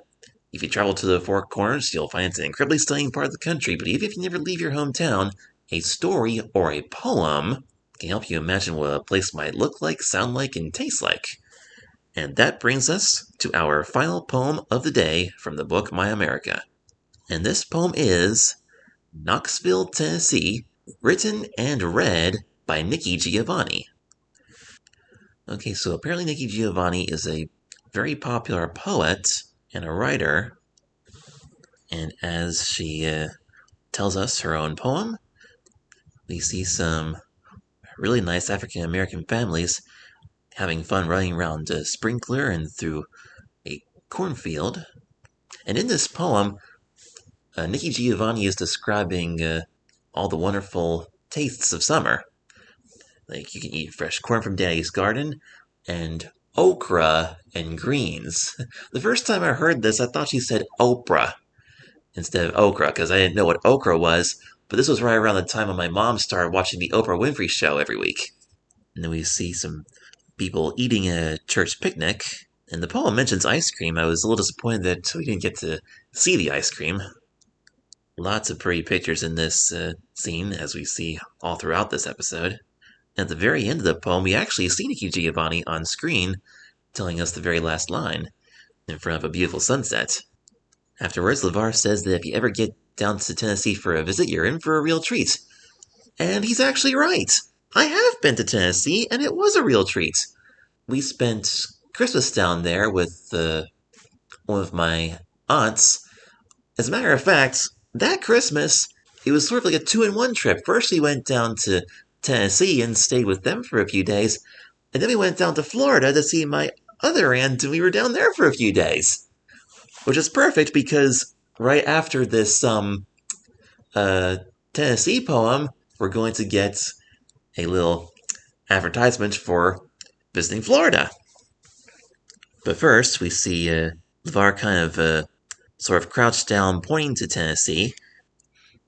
if you travel to the 4 corners, you'll find it's an incredibly stunning part of the country, but even if you never leave your hometown, a story or a poem can help you imagine what a place might look like, sound like, and taste like. And that brings us to our final poem of the day from the book My America. And this poem is Knoxville, Tennessee, written and read by Nikki Giovanni. Okay, so apparently Nikki Giovanni is a very popular poet and a writer. And as she tells us her own poem, we see some really nice African-American families having fun running around a sprinkler and through a cornfield. And in this poem, Nikki Giovanni is describing all the wonderful tastes of summer. Like you can eat fresh corn from Daddy's garden, and okra and greens. The first time I heard this, I thought she said Oprah instead of okra, because I didn't know what okra was, but this was right around the time when my mom started watching the Oprah Winfrey Show every week. And then we see some people eating a church picnic, and the poem mentions ice cream. I was a little disappointed that we didn't get to see the ice cream. Lots of pretty pictures in this scene, as we see all throughout this episode. At the very end of the poem, we actually see Nikki Giovanni on screen telling us the very last line in front of a beautiful sunset. Afterwards, LeVar says that if you ever get down to Tennessee for a visit, you're in for a real treat. And he's actually right. I have been to Tennessee, and it was a real treat. We spent Christmas down there with one of my aunts. As a matter of fact, that Christmas, it was sort of like a 2-in-1 trip. First, we went down to Tennessee and stayed with them for a few days, and then we went down to Florida to see my other aunt, and we were down there for a few days. Which is perfect because right after this Tennessee poem, we're going to get a little advertisement for visiting Florida. But first, we see LeVar kind of sort of crouched down, pointing to Tennessee.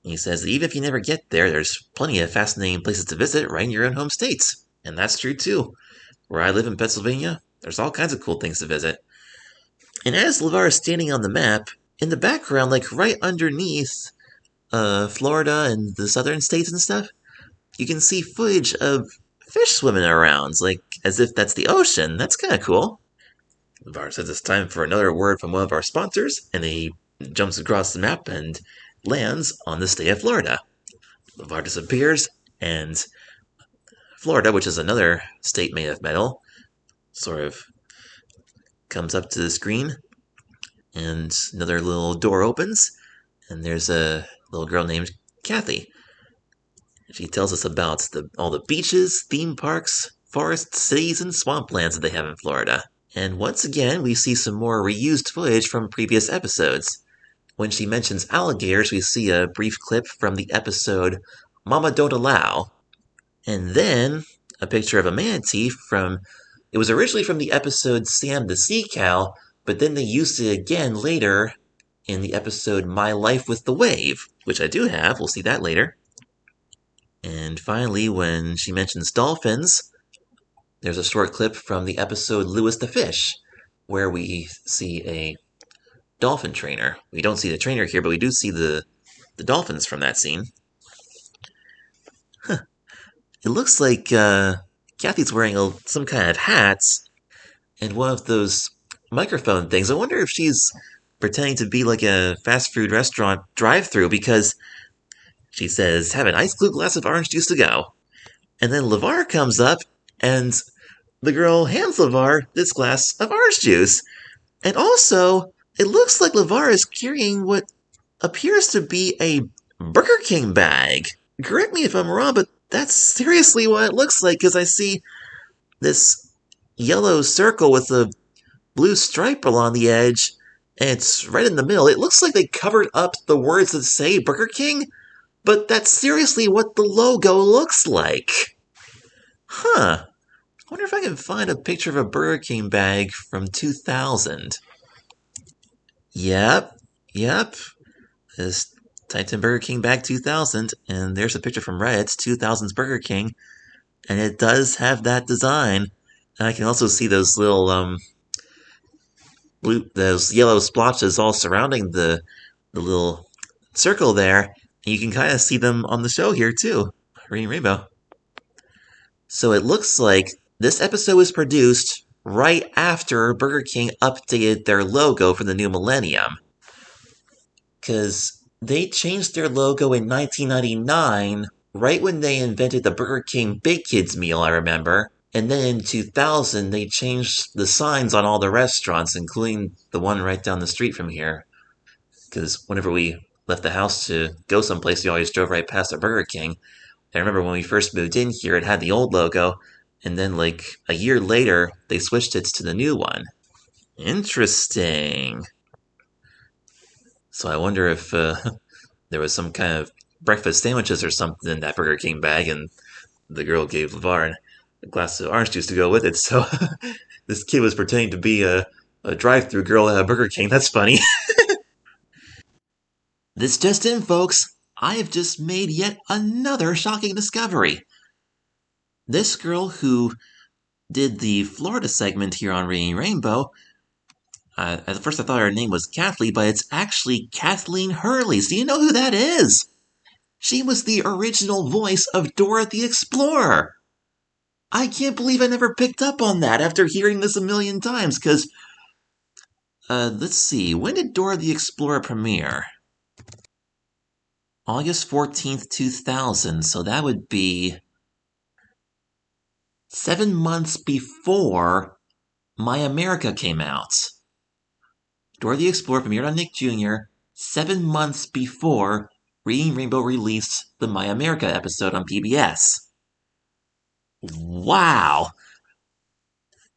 He says that even if you never get there, there's plenty of fascinating places to visit right in your own home states. And that's true too. Where I live in Pennsylvania, there's all kinds of cool things to visit. And as LeVar is standing on the map, in the background, like right underneath Florida and the southern states and stuff, you can see footage of fish swimming around, like as if that's the ocean. That's kind of cool. LeVar says it's time for another word from one of our sponsors, and he jumps across the map and lands on the state of Florida. LeVar disappears, and Florida, which is another state made of metal, sort of comes up to the screen, and another little door opens, and there's a little girl named Kathy. She tells us about all the beaches, theme parks, forests, cities, and swamplands that they have in Florida. And once again, we see some more reused footage from previous episodes. When she mentions alligators, we see a brief clip from the episode Mama Don't Allow. And then a picture of a manatee it was originally from the episode Sam the Sea Cow, but then they used it again later in the episode My Life with the Wave, which I do have. We'll see that later. And finally, when she mentions dolphins, there's a short clip from the episode Lewis the Fish, where we see a dolphin trainer. We don't see the trainer here, but we do see the dolphins from that scene. Huh. It looks like Kathy's wearing some kind of hats and one of those microphone things. I wonder if she's pretending to be like a fast food restaurant drive-thru, because she says, "Have an ice cold glass of orange juice to go." And then LeVar comes up, and the girl hands LeVar this glass of orange juice. And also, it looks like LeVar is carrying what appears to be a Burger King bag. Correct me if I'm wrong, but that's seriously what it looks like, because I see this yellow circle with a blue stripe along the edge, and it's right in the middle. It looks like they covered up the words that say Burger King, but that's seriously what the logo looks like. Huh. I wonder if I can find a picture of a Burger King bag from 2000. Yep. This typed in Burger King bag 2000, and there's a picture from Reddit's 2000's Burger King, and it does have that design. And I can also see those little those yellow splotches all surrounding the little circle there. And you can kind of see them on the show here too, Reading Rainbow. So it looks like this episode was produced right after Burger King updated their logo for the new millennium. Because they changed their logo in 1999, right when they invented the Burger King Big Kids meal, I remember. And then in 2000, they changed the signs on all the restaurants, including the one right down the street from here. Because whenever we left the house to go someplace, we always drove right past a Burger King. I remember when we first moved in here, it had the old logo, and then like a year later, they switched it to the new one. Interesting. So I wonder if there was some kind of breakfast sandwiches or something in that Burger King bag, and the girl gave LeVar a glass of orange juice to go with it. So this kid was pretending to be a drive-through girl at a Burger King. That's funny. This just in, folks. I have just made yet another shocking discovery. This girl who did the Florida segment here on Reading Rainbow, at first I thought her name was Kathleen, but it's actually Kathleen Hurley. So you know who that is? She was the original voice of Dora the Explorer. I can't believe I never picked up on that after hearing this a million times, because, let's see, when did Dora the Explorer premiere? August 14th, 2000, so that would be 7 months before My America came out. Dora the Explorer premiered on Nick Jr. 7 months before Reading Rainbow released the My America episode on PBS. Wow!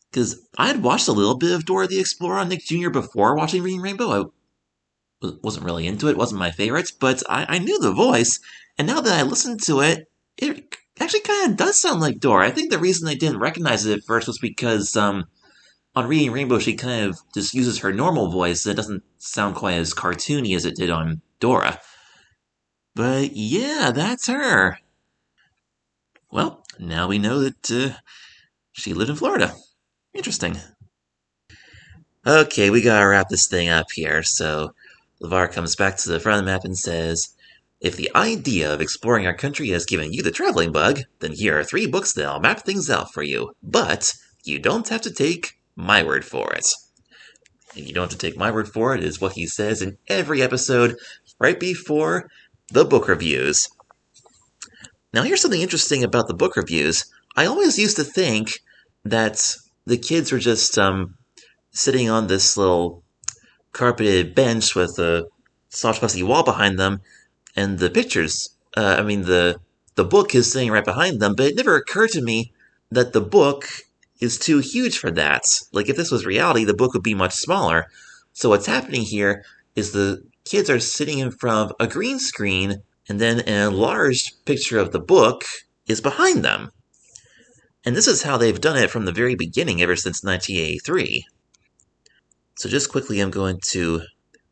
Because I had watched a little bit of Dora the Explorer on Nick Jr. before watching Reading Rainbow. I wasn't really into it, wasn't my favorite, but I knew the voice, and now that I listened to it, it actually kind of does sound like Dora. I think the reason I didn't recognize it at first was because, on Reading Rainbow, she kind of just uses her normal voice, and it doesn't sound quite as cartoony as it did on Dora. But yeah, that's her. Well, now we know that she lived in Florida. Interesting. Okay, we gotta wrap this thing up here, so LeVar comes back to the front of the map and says, if the idea of exploring our country has given you the traveling bug, then here are 3 books that'll map things out for you. But you don't have to take my word for it. And you don't have to take my word for it is what he says in every episode right before the book reviews. Now here's something interesting about the book reviews. I always used to think that the kids were just sitting on this little carpeted bench with a soft fuzzy wall behind them, and the pictures, the book is sitting right behind them, but it never occurred to me that the book is too huge for that. Like, if this was reality, the book would be much smaller. So what's happening here is the kids are sitting in front of a green screen, and then an enlarged picture of the book is behind them. And this is how they've done it from the very beginning, ever since 1983. So just quickly, I'm going to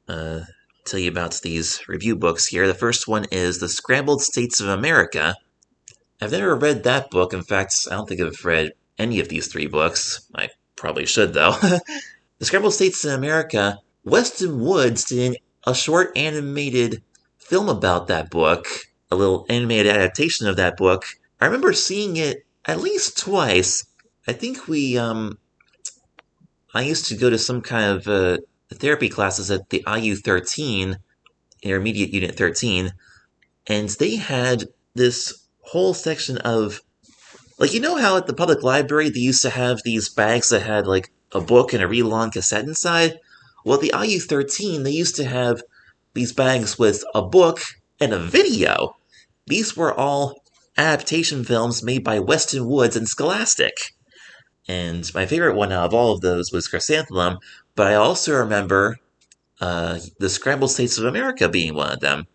tell you about these review books here. The first one is The Scrambled States of America. I've never read that book. In fact, I don't think I've read any of these 3 books. I probably should, though. The Scrambled States of America, Weston Woods did a short animated film about that book, a little animated adaptation of that book. I remember seeing it at least twice. I think I used to go to some kind of therapy classes at the IU13, Intermediate Unit 13, and they had this whole section of, like, you know how at the public library they used to have these bags that had, like, a book and a read-along cassette inside? Well, at the IU13, they used to have these bags with a book and a video. These were all adaptation films made by Weston Woods and Scholastic. And my favorite one out of all of those was Chrysanthemum, but I also remember The Scrambled States of America being one of them.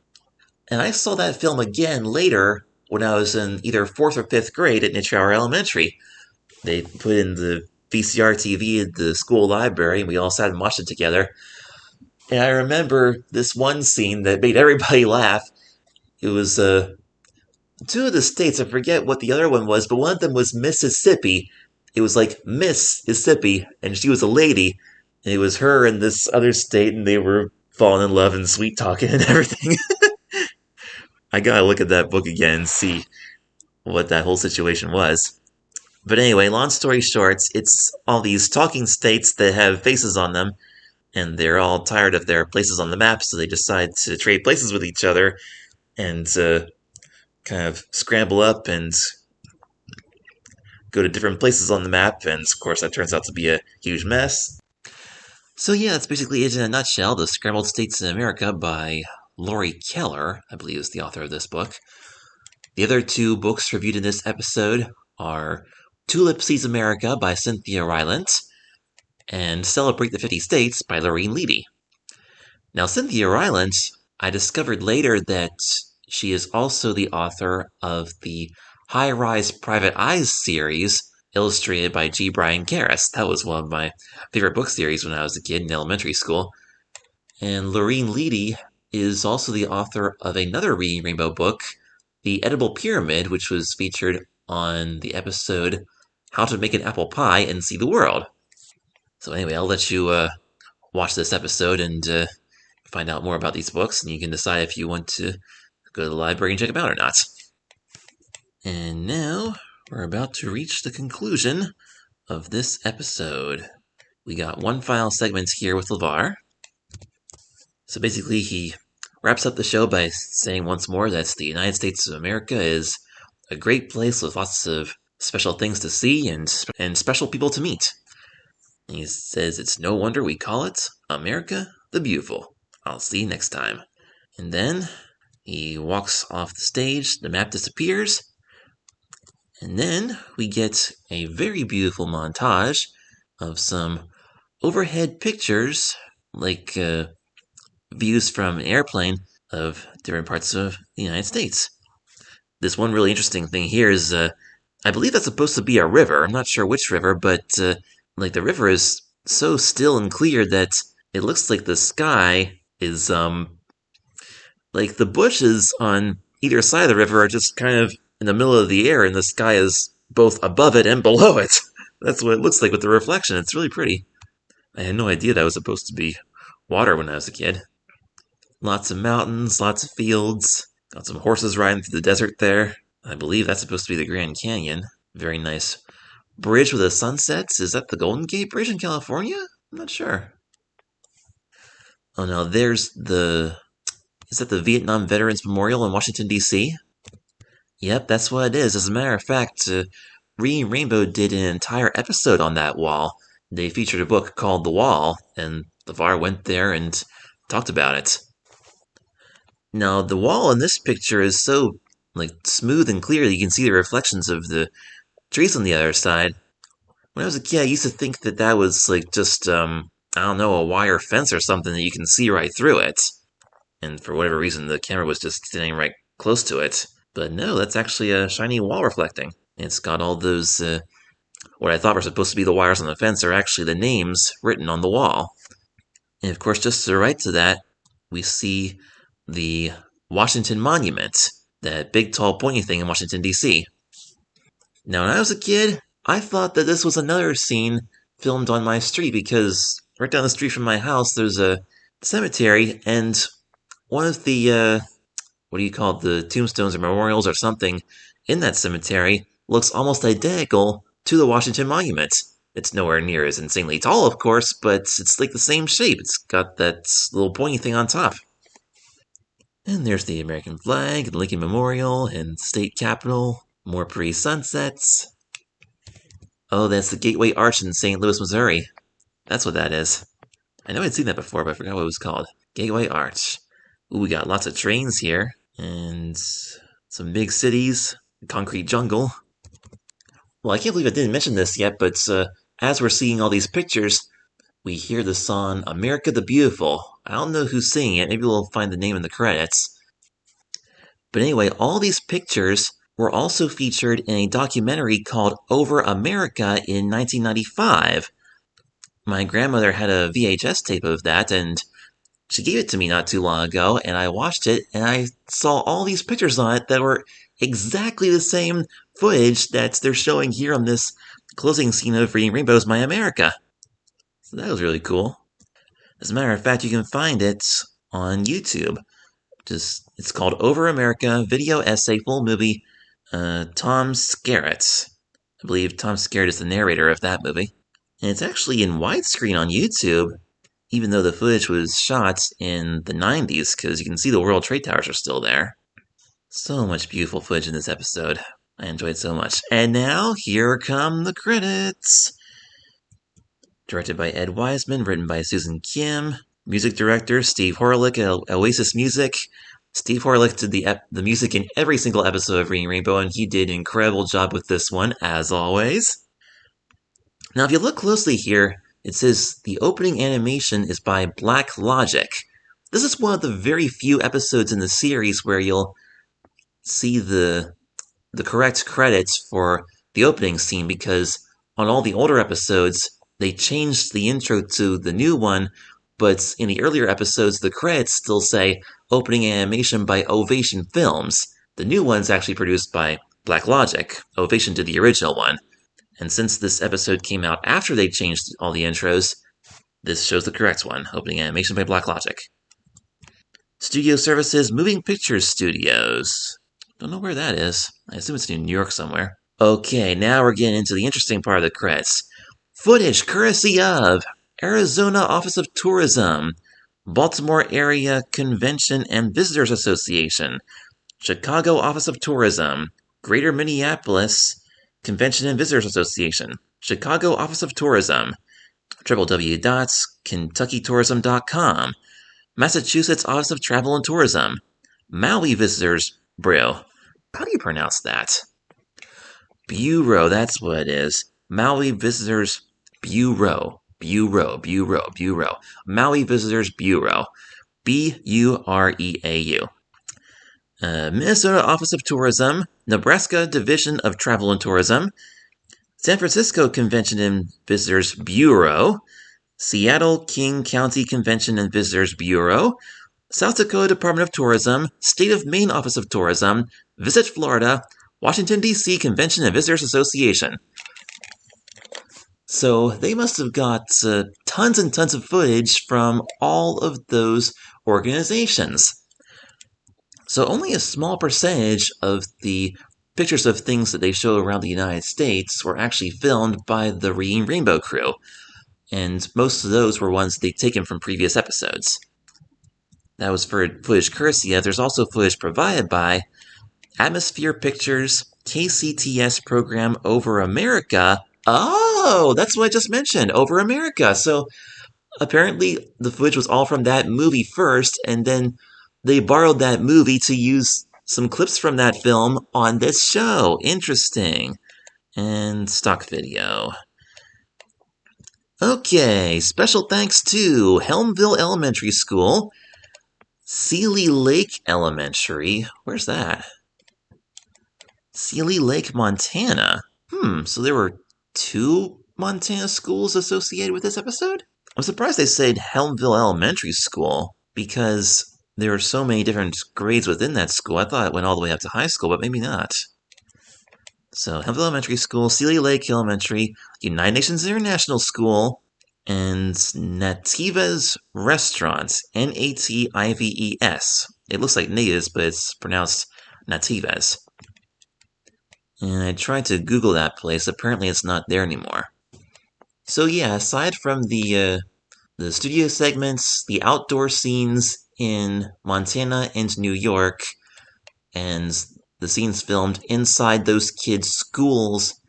And I saw that film again later when I was in either 4th or 5th grade at Nitchauer Elementary. They put in the VCR TV at the school library, and we all sat and watched it together. And I remember this one scene that made everybody laugh. It was 2 of the states, I forget what the other one was, but one of them was Mississippi. It was like Miss Mississippi, and she was a lady, and it was her in this other state, and they were falling in love and sweet talking and everything. I gotta look at that book again and see what that whole situation was. But anyway, long story short, it's all these talking states that have faces on them, and they're all tired of their places on the map, so they decide to trade places with each other and kind of scramble up and go to different places on the map, and of course that turns out to be a huge mess. So yeah, that's basically it in a nutshell. The Scrambled States of America by Laurie Keller, I believe is the author of this book. The other 2 books reviewed in this episode are Tulip Sees America by Cynthia Rylant and Celebrate the 50 States by Lorene Leedy. Now, Cynthia Rylant, I discovered later that she is also the author of the High Rise Private Eyes series, illustrated by G. Brian Garris. That was one of my favorite book series when I was a kid in elementary school. And Lorene Leedy is also the author of another Reading Rainbow book, The Edible Pyramid, which was featured on the episode How to Make an Apple Pie and See the World. So anyway, I'll let you watch this episode and find out more about these books, and you can decide if you want to go to the library and check them out or not. And now, we're about to reach the conclusion of this episode. We got one final segment here with LeVar. So basically, he wraps up the show by saying once more that the United States of America is a great place with lots of special things to see and special people to meet. And he says it's no wonder we call it America the Beautiful. I'll see you next time. And then he walks off the stage, the map disappears, and then we get a very beautiful montage of some overhead pictures, like views from an airplane of different parts of the United States. This one really interesting thing here is, I believe that's supposed to be a river. I'm not sure which river, but the river is so still and clear that it looks like the sky is, like the bushes on either side of the river are just kind of in the middle of the air, and the sky is both above it and below it. That's what it looks like with the reflection. It's really pretty. I had no idea that was supposed to be water when I was a kid. Lots of mountains, lots of fields. Got some horses riding through the desert there. I believe that's supposed to be the Grand Canyon. Very nice bridge with the sunsets. Is that the Golden Gate Bridge in California? I'm not sure. Oh no, there's the... Is that the Vietnam Veterans Memorial in Washington, D.C.? Yep, that's what it is. As a matter of fact, Reading Rainbow did an entire episode on that wall. They featured a book called The Wall, and LeVar went there and talked about it. Now, the wall in this picture is so smooth and clear that you can see the reflections of the trees on the other side. When I was a kid, I used to think that that was just, I don't know, a wire fence or something that you can see right through it. And for whatever reason, the camera was just standing right close to it. But no, that's actually a shiny wall reflecting. It's got all those, what I thought were supposed to be the wires on the fence are actually the names written on the wall. And of course, just to the right to that, we see the Washington Monument, that big, tall, pointy thing in Washington, D.C. Now, when I was a kid, I thought that this was another scene filmed on my street, because right down the street from my house, there's a cemetery, and one of the, what do you call it, the tombstones or memorials or something in that cemetery looks almost identical to the Washington Monument. It's nowhere near as insanely tall, of course, but it's like the same shape. It's got that little pointy thing on top. And there's the American flag, the Lincoln Memorial, and State Capitol. More pretty sunsets. Oh, that's the Gateway Arch in St. Louis, Missouri. That's what that is. I know I'd seen that before, but I forgot what it was called. Gateway Arch. Ooh, we got lots of trains here. And some big cities. Concrete jungle. Well, I can't believe I didn't mention this yet, but as we're seeing all these pictures, we hear the song America the Beautiful. I don't know who's singing it. Maybe we'll find the name in the credits. But anyway, all these pictures were also featured in a documentary called Over America in 1995. My grandmother had a VHS tape of that, and she gave it to me not too long ago, and I watched it, and I saw all these pictures on it that were exactly the same footage that they're showing here on this closing scene of Reading Rainbow's My America. So that was really cool. As a matter of fact, you can find it on YouTube. It's called Over America, Video Essay, Full Movie, Tom Skerritt. I believe Tom Skerritt is the narrator of that movie. And it's actually in widescreen on YouTube, even though the footage was shot in the 90s, because you can see the World Trade Towers are still there. So much beautiful footage in this episode. I enjoyed so much. And now, here come the credits! Directed by Ed Wiseman, written by Susan Kim. Music director, Steve Horlick at Oasis Music. Steve Horlick did the music in every single episode of Reading Rainbow, and he did an incredible job with this one, as always. Now, if you look closely here, It says the opening animation is by Black Logic. This is one of the very few episodes in the series where you'll see the correct credits for the opening scene, because on all the older episodes, they changed the intro to the new one, but in the earlier episodes, the credits still say opening animation by Ovation Films. The new one's actually produced by Black Logic. Ovation did the original one. And since this episode came out after they changed all the intros, this shows the correct one, opening animation by Black Logic. Studio Services Moving Pictures Studios. Don't know where that is. I assume it's in New York somewhere. Okay, now we're getting into the interesting part of the credits. Footage courtesy of Arizona Office of Tourism, Baltimore Area Convention and Visitors Association, Chicago Office of Tourism, Greater Minneapolis Convention and Visitors Association, Chicago Office of Tourism, www.kentuckytourism.com, Massachusetts Office of Travel and Tourism, Maui Visitors Bureau. How do you pronounce that? Bureau, that's what it is. Maui Visitors Bureau. Bureau. Maui Visitors Bureau. Bureau. Minnesota Office of Tourism, Nebraska Division of Travel and Tourism, San Francisco Convention and Visitors Bureau, Seattle King County Convention and Visitors Bureau, South Dakota Department of Tourism, State of Maine Office of Tourism, Visit Florida, Washington, D.C. Convention and Visitors Association. So they must have got tons and tons of footage from all of those organizations. So only a small percentage of the pictures of things that they show around the United States were actually filmed by the Reading Rainbow crew, and most of those were ones they'd taken from previous episodes. That was for footage courtesy of. There's also footage provided by Atmosphere Pictures KCTS program Over America. Oh, that's what I just mentioned, Over America. So apparently the footage was all from that movie first, and then they borrowed that movie to use some clips from that film on this show. Interesting. And stock video. Okay, special thanks to Helmville Elementary School, Sealy Lake Elementary. Where's that? Sealy Lake, Montana. So there were 2 Montana schools associated with this episode? I'm surprised they said Helmville Elementary School, because there are so many different grades within that school. I thought it went all the way up to high school, but maybe not. So, Helmville Elementary School, Sealy Lake Elementary, United Nations International School, and Natives Restaurants, Natives. It looks like natives, but it's pronounced Natives. And I tried to Google that place. Apparently it's not there anymore. So yeah, aside from the studio segments, the outdoor scenes in Montana and New York, and the scenes filmed inside those kids' schools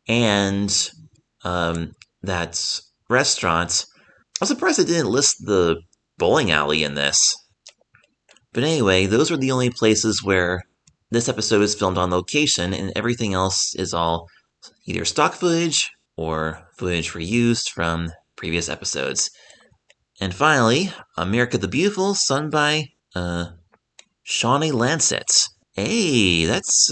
and that restaurant, I'm surprised they didn't list the bowling alley in this. But anyway, those were the only places where this episode is filmed on location, and everything else is all either stock footage or footage reused from previous episodes. And finally, America the Beautiful, sung by Shawnee Lancet. Hey, that's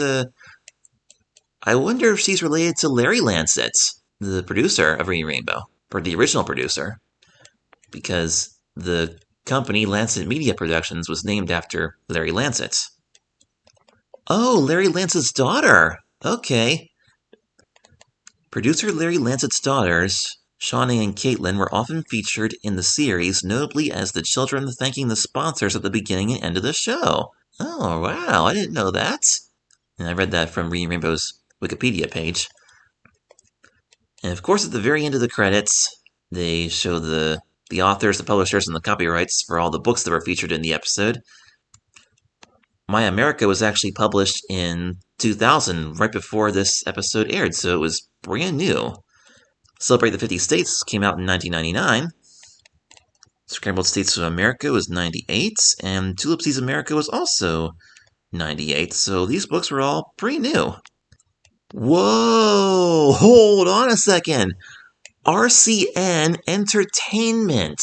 I wonder if she's related to Larry Lancet, the producer of Reading Rainbow, or the original producer, because the company Lancet Media Productions was named after Larry Lancet. Oh, Larry Lancet's daughter! Okay. Producer Larry Lancet's daughters, Shawnee and Caitlin, were often featured in the series, notably as the children thanking the sponsors at the beginning and end of the show. Oh, wow, I didn't know that. And I read that from Reading Rainbow's Wikipedia page. And of course, at the very end of the credits, they show the authors, the publishers, and the copyrights for all the books that were featured in the episode. My America was actually published in 2000, right before this episode aired, so it was brand new. Celebrate the 50 States came out in 1999. Scrambled States of America was 98, and Tulip Seas America was also 98, so these books were all pretty new. Whoa! Hold on a second! RCN Entertainment.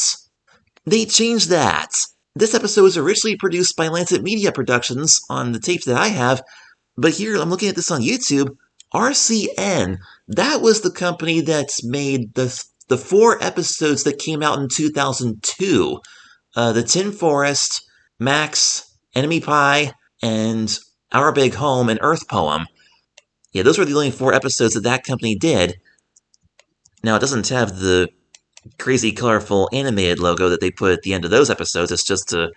They changed that. This episode was originally produced by Lancet Media Productions on the tape that I have, but here I'm looking at this on YouTube. RCN, that was the company that's made the 4 episodes that came out in 2002. The Tin Forest, Max, Enemy Pie, and Our Big Home and Earth Poem. Yeah, those were the only 4 episodes that company did. Now, it doesn't have the crazy, colorful, animated logo that they put at the end of those episodes. It's just a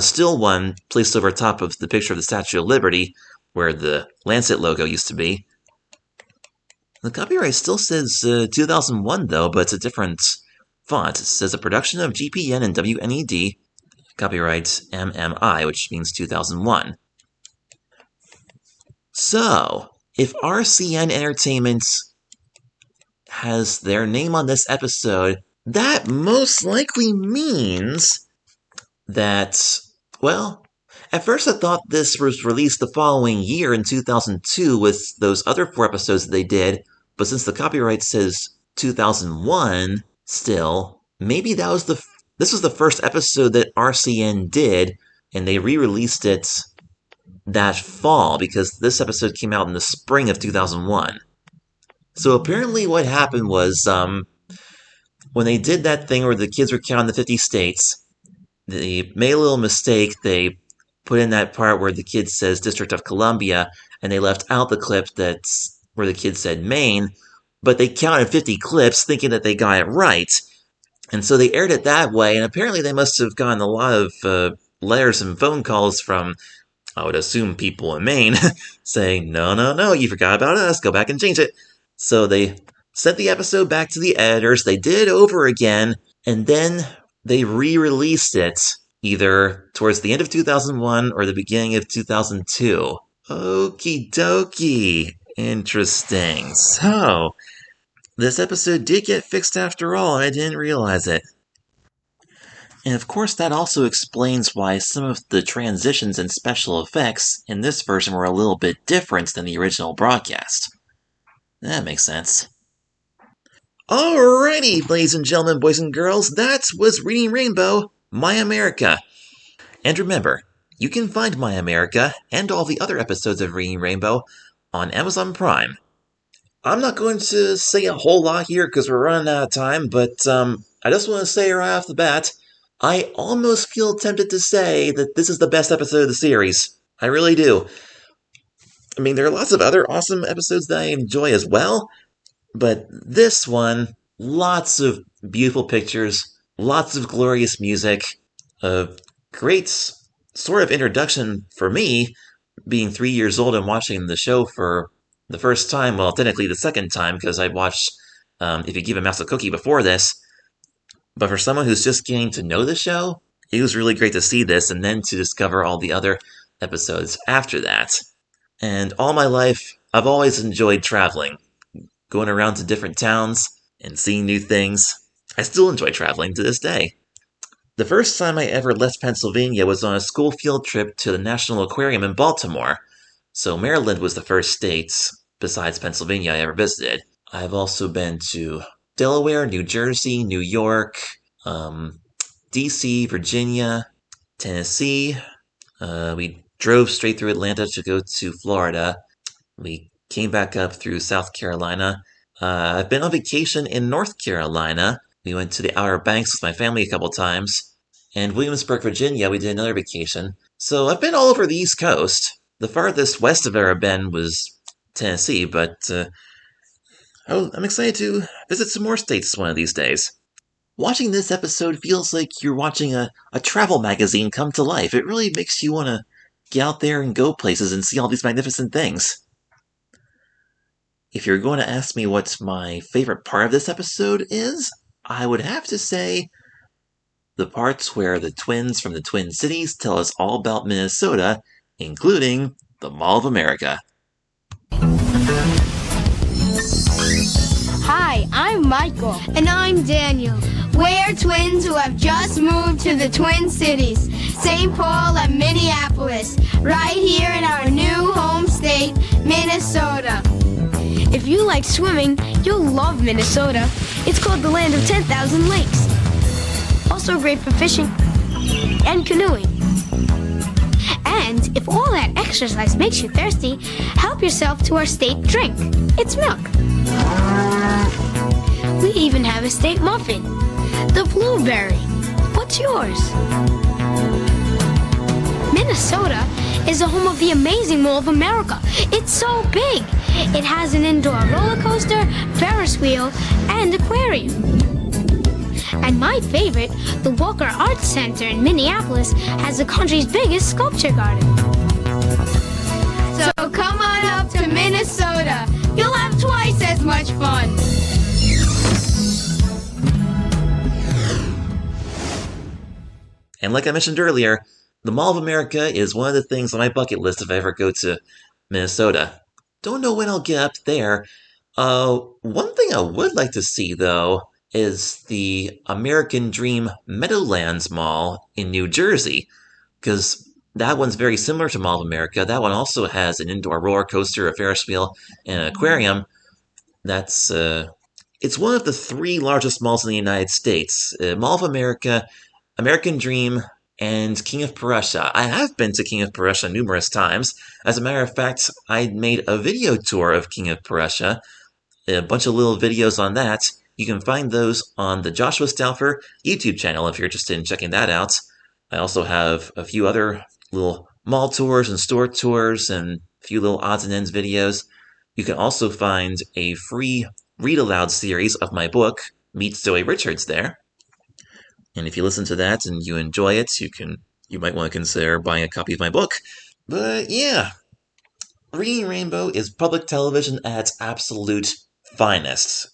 still one placed over top of the picture of the Statue of Liberty, where the Lancet logo used to be. The copyright still says 2001, though, but it's a different font. It says a production of GPN and WNED, copyright MMI, which means 2001. So, if RCN Entertainment has their name on this episode, that most likely means that, well, at first I thought this was released the following year in 2002 with those other 4 episodes that they did, but since the copyright says 2001 still, maybe this was the first episode that RCN did, and they re-released it that fall, because this episode came out in the spring of 2001. So apparently what happened was, when they did that thing where the kids were counting the 50 states, they made a little mistake. They put in that part where the kid says District of Columbia, and they left out the clip that's where the kid said Maine, but they counted 50 clips thinking that they got it right. And so they aired it that way, and apparently they must have gotten a lot of letters and phone calls from, I would assume, people in Maine, saying, no, you forgot about us, go back and change it. So they sent the episode back to the editors, they did it over again, and then they re-released it, either towards the end of 2001 or the beginning of 2002. Okie dokie. Interesting. So, this episode did get fixed after all, and I didn't realize it. And of course, that also explains why some of the transitions and special effects in this version were a little bit different than the original broadcast. That makes sense. Alrighty, ladies and gentlemen, boys and girls, that was Reading Rainbow, My America. And remember, you can find My America and all the other episodes of Reading Rainbow on Amazon Prime. I'm not going to say a whole lot here because we're running out of time, but I just want to say right off the bat, I almost feel tempted to say that this is the best episode of the series. I really do. I mean, there are lots of other awesome episodes that I enjoy as well, but this one, lots of beautiful pictures, lots of glorious music, a great sort of introduction for me, being 3 years old and watching the show for the first time, well, technically the second time, because I watched If You Give a Mouse a Cookie before this. But for someone who's just getting to know the show, it was really great to see this and then to discover all the other episodes after that. And all my life, I've always enjoyed traveling, going around to different towns and seeing new things. I still enjoy traveling to this day. The first time I ever left Pennsylvania was on a school field trip to the National Aquarium in Baltimore, so Maryland was the first state, besides Pennsylvania, I ever visited. I've also been to Delaware, New Jersey, New York, DC, Virginia, Tennessee. We drove straight through Atlanta to go to Florida. We came back up through South Carolina. I've been on vacation in North Carolina. We went to the Outer Banks with my family a couple times. And Williamsburg, Virginia, we did another vacation. So I've been all over the East Coast. The farthest west I've ever been was Tennessee, but I'm excited to visit some more states one of these days. Watching this episode feels like you're watching a travel magazine come to life. It really makes you want to get out there and go places and see all these magnificent things. If you're going to ask me what my favorite part of this episode is, I would have to say the parts where the twins from the Twin Cities tell us all about Minnesota, including the Mall of America. Hi, I'm Michael. And I'm Daniel. We're twins who have just moved to the Twin Cities, St. Paul and Minneapolis, right here in our new home state, Minnesota. If you like swimming, you'll love Minnesota. It's called the Land of 10,000 Lakes. Also great for fishing and canoeing. And if all that exercise makes you thirsty, help yourself to our state drink. It's milk. We even have a state muffin, the blueberry. What's yours? Minnesota is the home of the amazing Mall of America. It's so big. It has an indoor roller coaster, Ferris wheel, and aquarium. And my favorite, the Walker Arts Center in Minneapolis, has the country's biggest sculpture garden. So come on up to Minnesota. You'll have twice as much fun. And like I mentioned earlier, the Mall of America is one of the things on my bucket list if I ever go to Minnesota. Don't know when I'll get up there. One thing I would like to see, though, is the American Dream Meadowlands Mall in New Jersey, because that one's very similar to Mall of America. That one also has an indoor roller coaster, a Ferris wheel, and an aquarium. It's one of the 3 largest malls in the United States. Mall of America, American Dream, and King of Prussia. I have been to King of Prussia numerous times. As a matter of fact, I made a video tour of King of Prussia, a bunch of little videos on that. You can find those on the Joshua Stauffer YouTube channel if you're interested in checking that out. I also have a few other little mall tours and store tours and a few little odds and ends videos. You can also find a free read aloud series of my book, Meet Zoe Richards, there. And if you listen to that and you enjoy it, you might want to consider buying a copy of my book. But yeah, Reading Rainbow is public television at its absolute finest.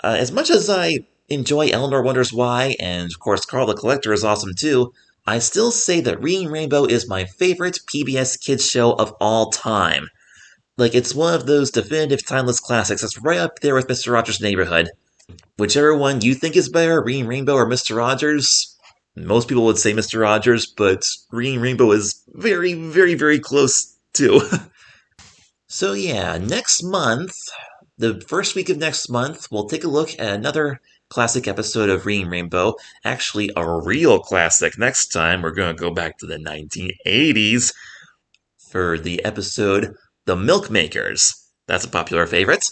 As much as I enjoy Eleanor Wonders Why, and of course Carl the Collector is awesome too, I still say that Reading Rainbow is my favorite PBS Kids show of all time. Like, it's one of those definitive timeless classics that's right up there with Mr. Rogers' Neighborhood. Whichever one you think is better, Reading Rainbow or Mr. Rogers, most people would say Mr. Rogers, but Reading Rainbow is very, very, very close too. So yeah, next month, the first week of next month, we'll take a look at another classic episode of Reading Rainbow. Actually, a real classic. Next time, we're going to go back to the 1980s for the episode The Milkmakers. That's a popular favorite.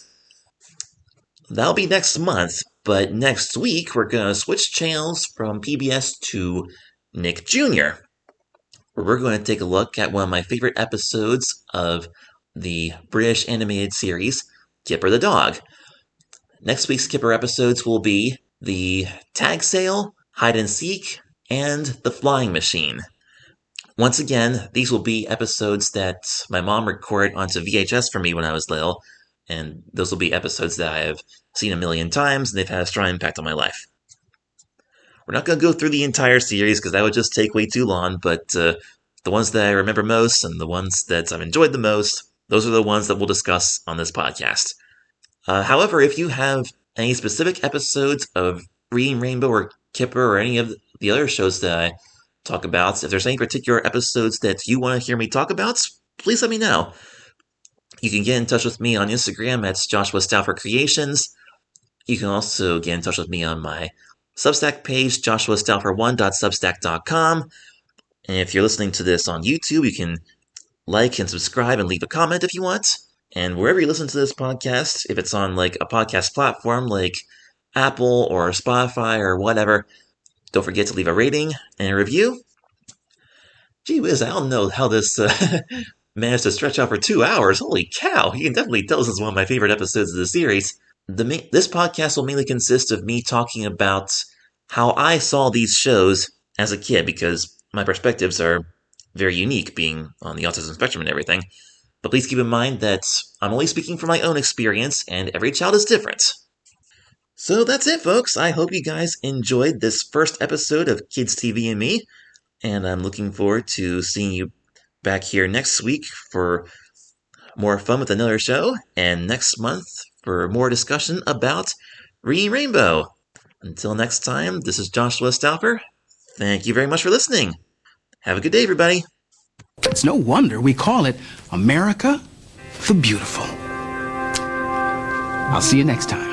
That'll be next month, but next week, we're going to switch channels from PBS to Nick Jr., where we're going to take a look at one of my favorite episodes of the British animated series, Kipper the Dog. Next week's Kipper episodes will be the Tag Sale, Hide and Seek, and the Flying Machine. Once again, these will be episodes that my mom recorded onto VHS for me when I was little, and those will be episodes that I have seen a million times, and they've had a strong impact on my life. We're not going to go through the entire series, because that would just take way too long, but the ones that I remember most, and the ones that I've enjoyed the most, those are the ones that we'll discuss on this podcast. However, if you have any specific episodes of Reading Rainbow or Kipper or any of the other shows that I talk about, if there's any particular episodes that you want to hear me talk about, please let me know. You can get in touch with me on Instagram at Joshua Stauffer Creations. You can also get in touch with me on my Substack page, joshuastauffer1.substack.com. And if you're listening to this on YouTube, you can like and subscribe and leave a comment if you want. And wherever you listen to this podcast, if it's on like a podcast platform like Apple or Spotify or whatever, don't forget to leave a rating and a review. Gee whiz, I don't know how this managed to stretch out for 2 hours. Holy cow, you can definitely tell this is one of my favorite episodes of the series. This podcast will mainly consist of me talking about how I saw these shows as a kid, because my perspectives are very unique, being on the autism spectrum and everything. But please keep in mind that I'm only speaking from my own experience, and every child is different. So that's it, folks. I hope you guys enjoyed this first episode of Kids TV and Me, and I'm looking forward to seeing you back here next week for more fun with another show, and next month for more discussion about Reading Rainbow. Until next time, this is Joshua Stauffer. Thank you very much for listening. Have a good day, everybody. It's no wonder we call it America the Beautiful. I'll see you next time.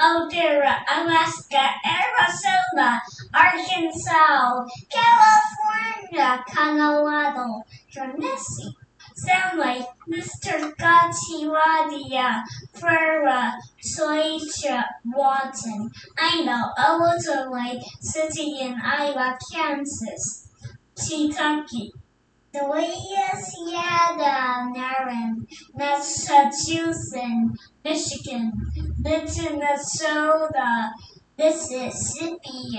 Alberta, Alaska, Arizona, Arkansas, California, Colorado, Tennessee. Sound like Mr. Gatiwadia, Flora, Soicha, Watson. I know, a little like city in Iowa, Kansas, Kentucky. Louisiana, Maryland, Massachusetts, Michigan, Minnesota, Mississippi,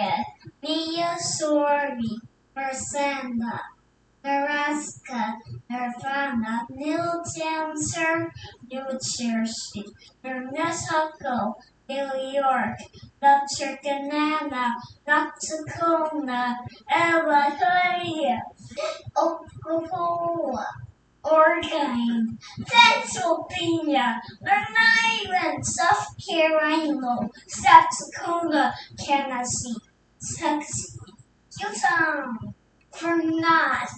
Missouri, Minnesota, Nebraska, Nevada, New Hampshire, New Jersey, New Mexico, New York, North Carolina, North Dakota, Illinois, Oklahoma, Oregon, Pennsylvania, Rhode Island, South Carolina, South Dakota, Tennessee, Texas, Utah, Vermont,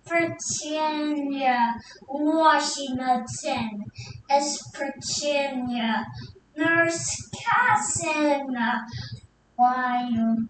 Virginia, Washington, West Virginia, North Carolina, Wyoming.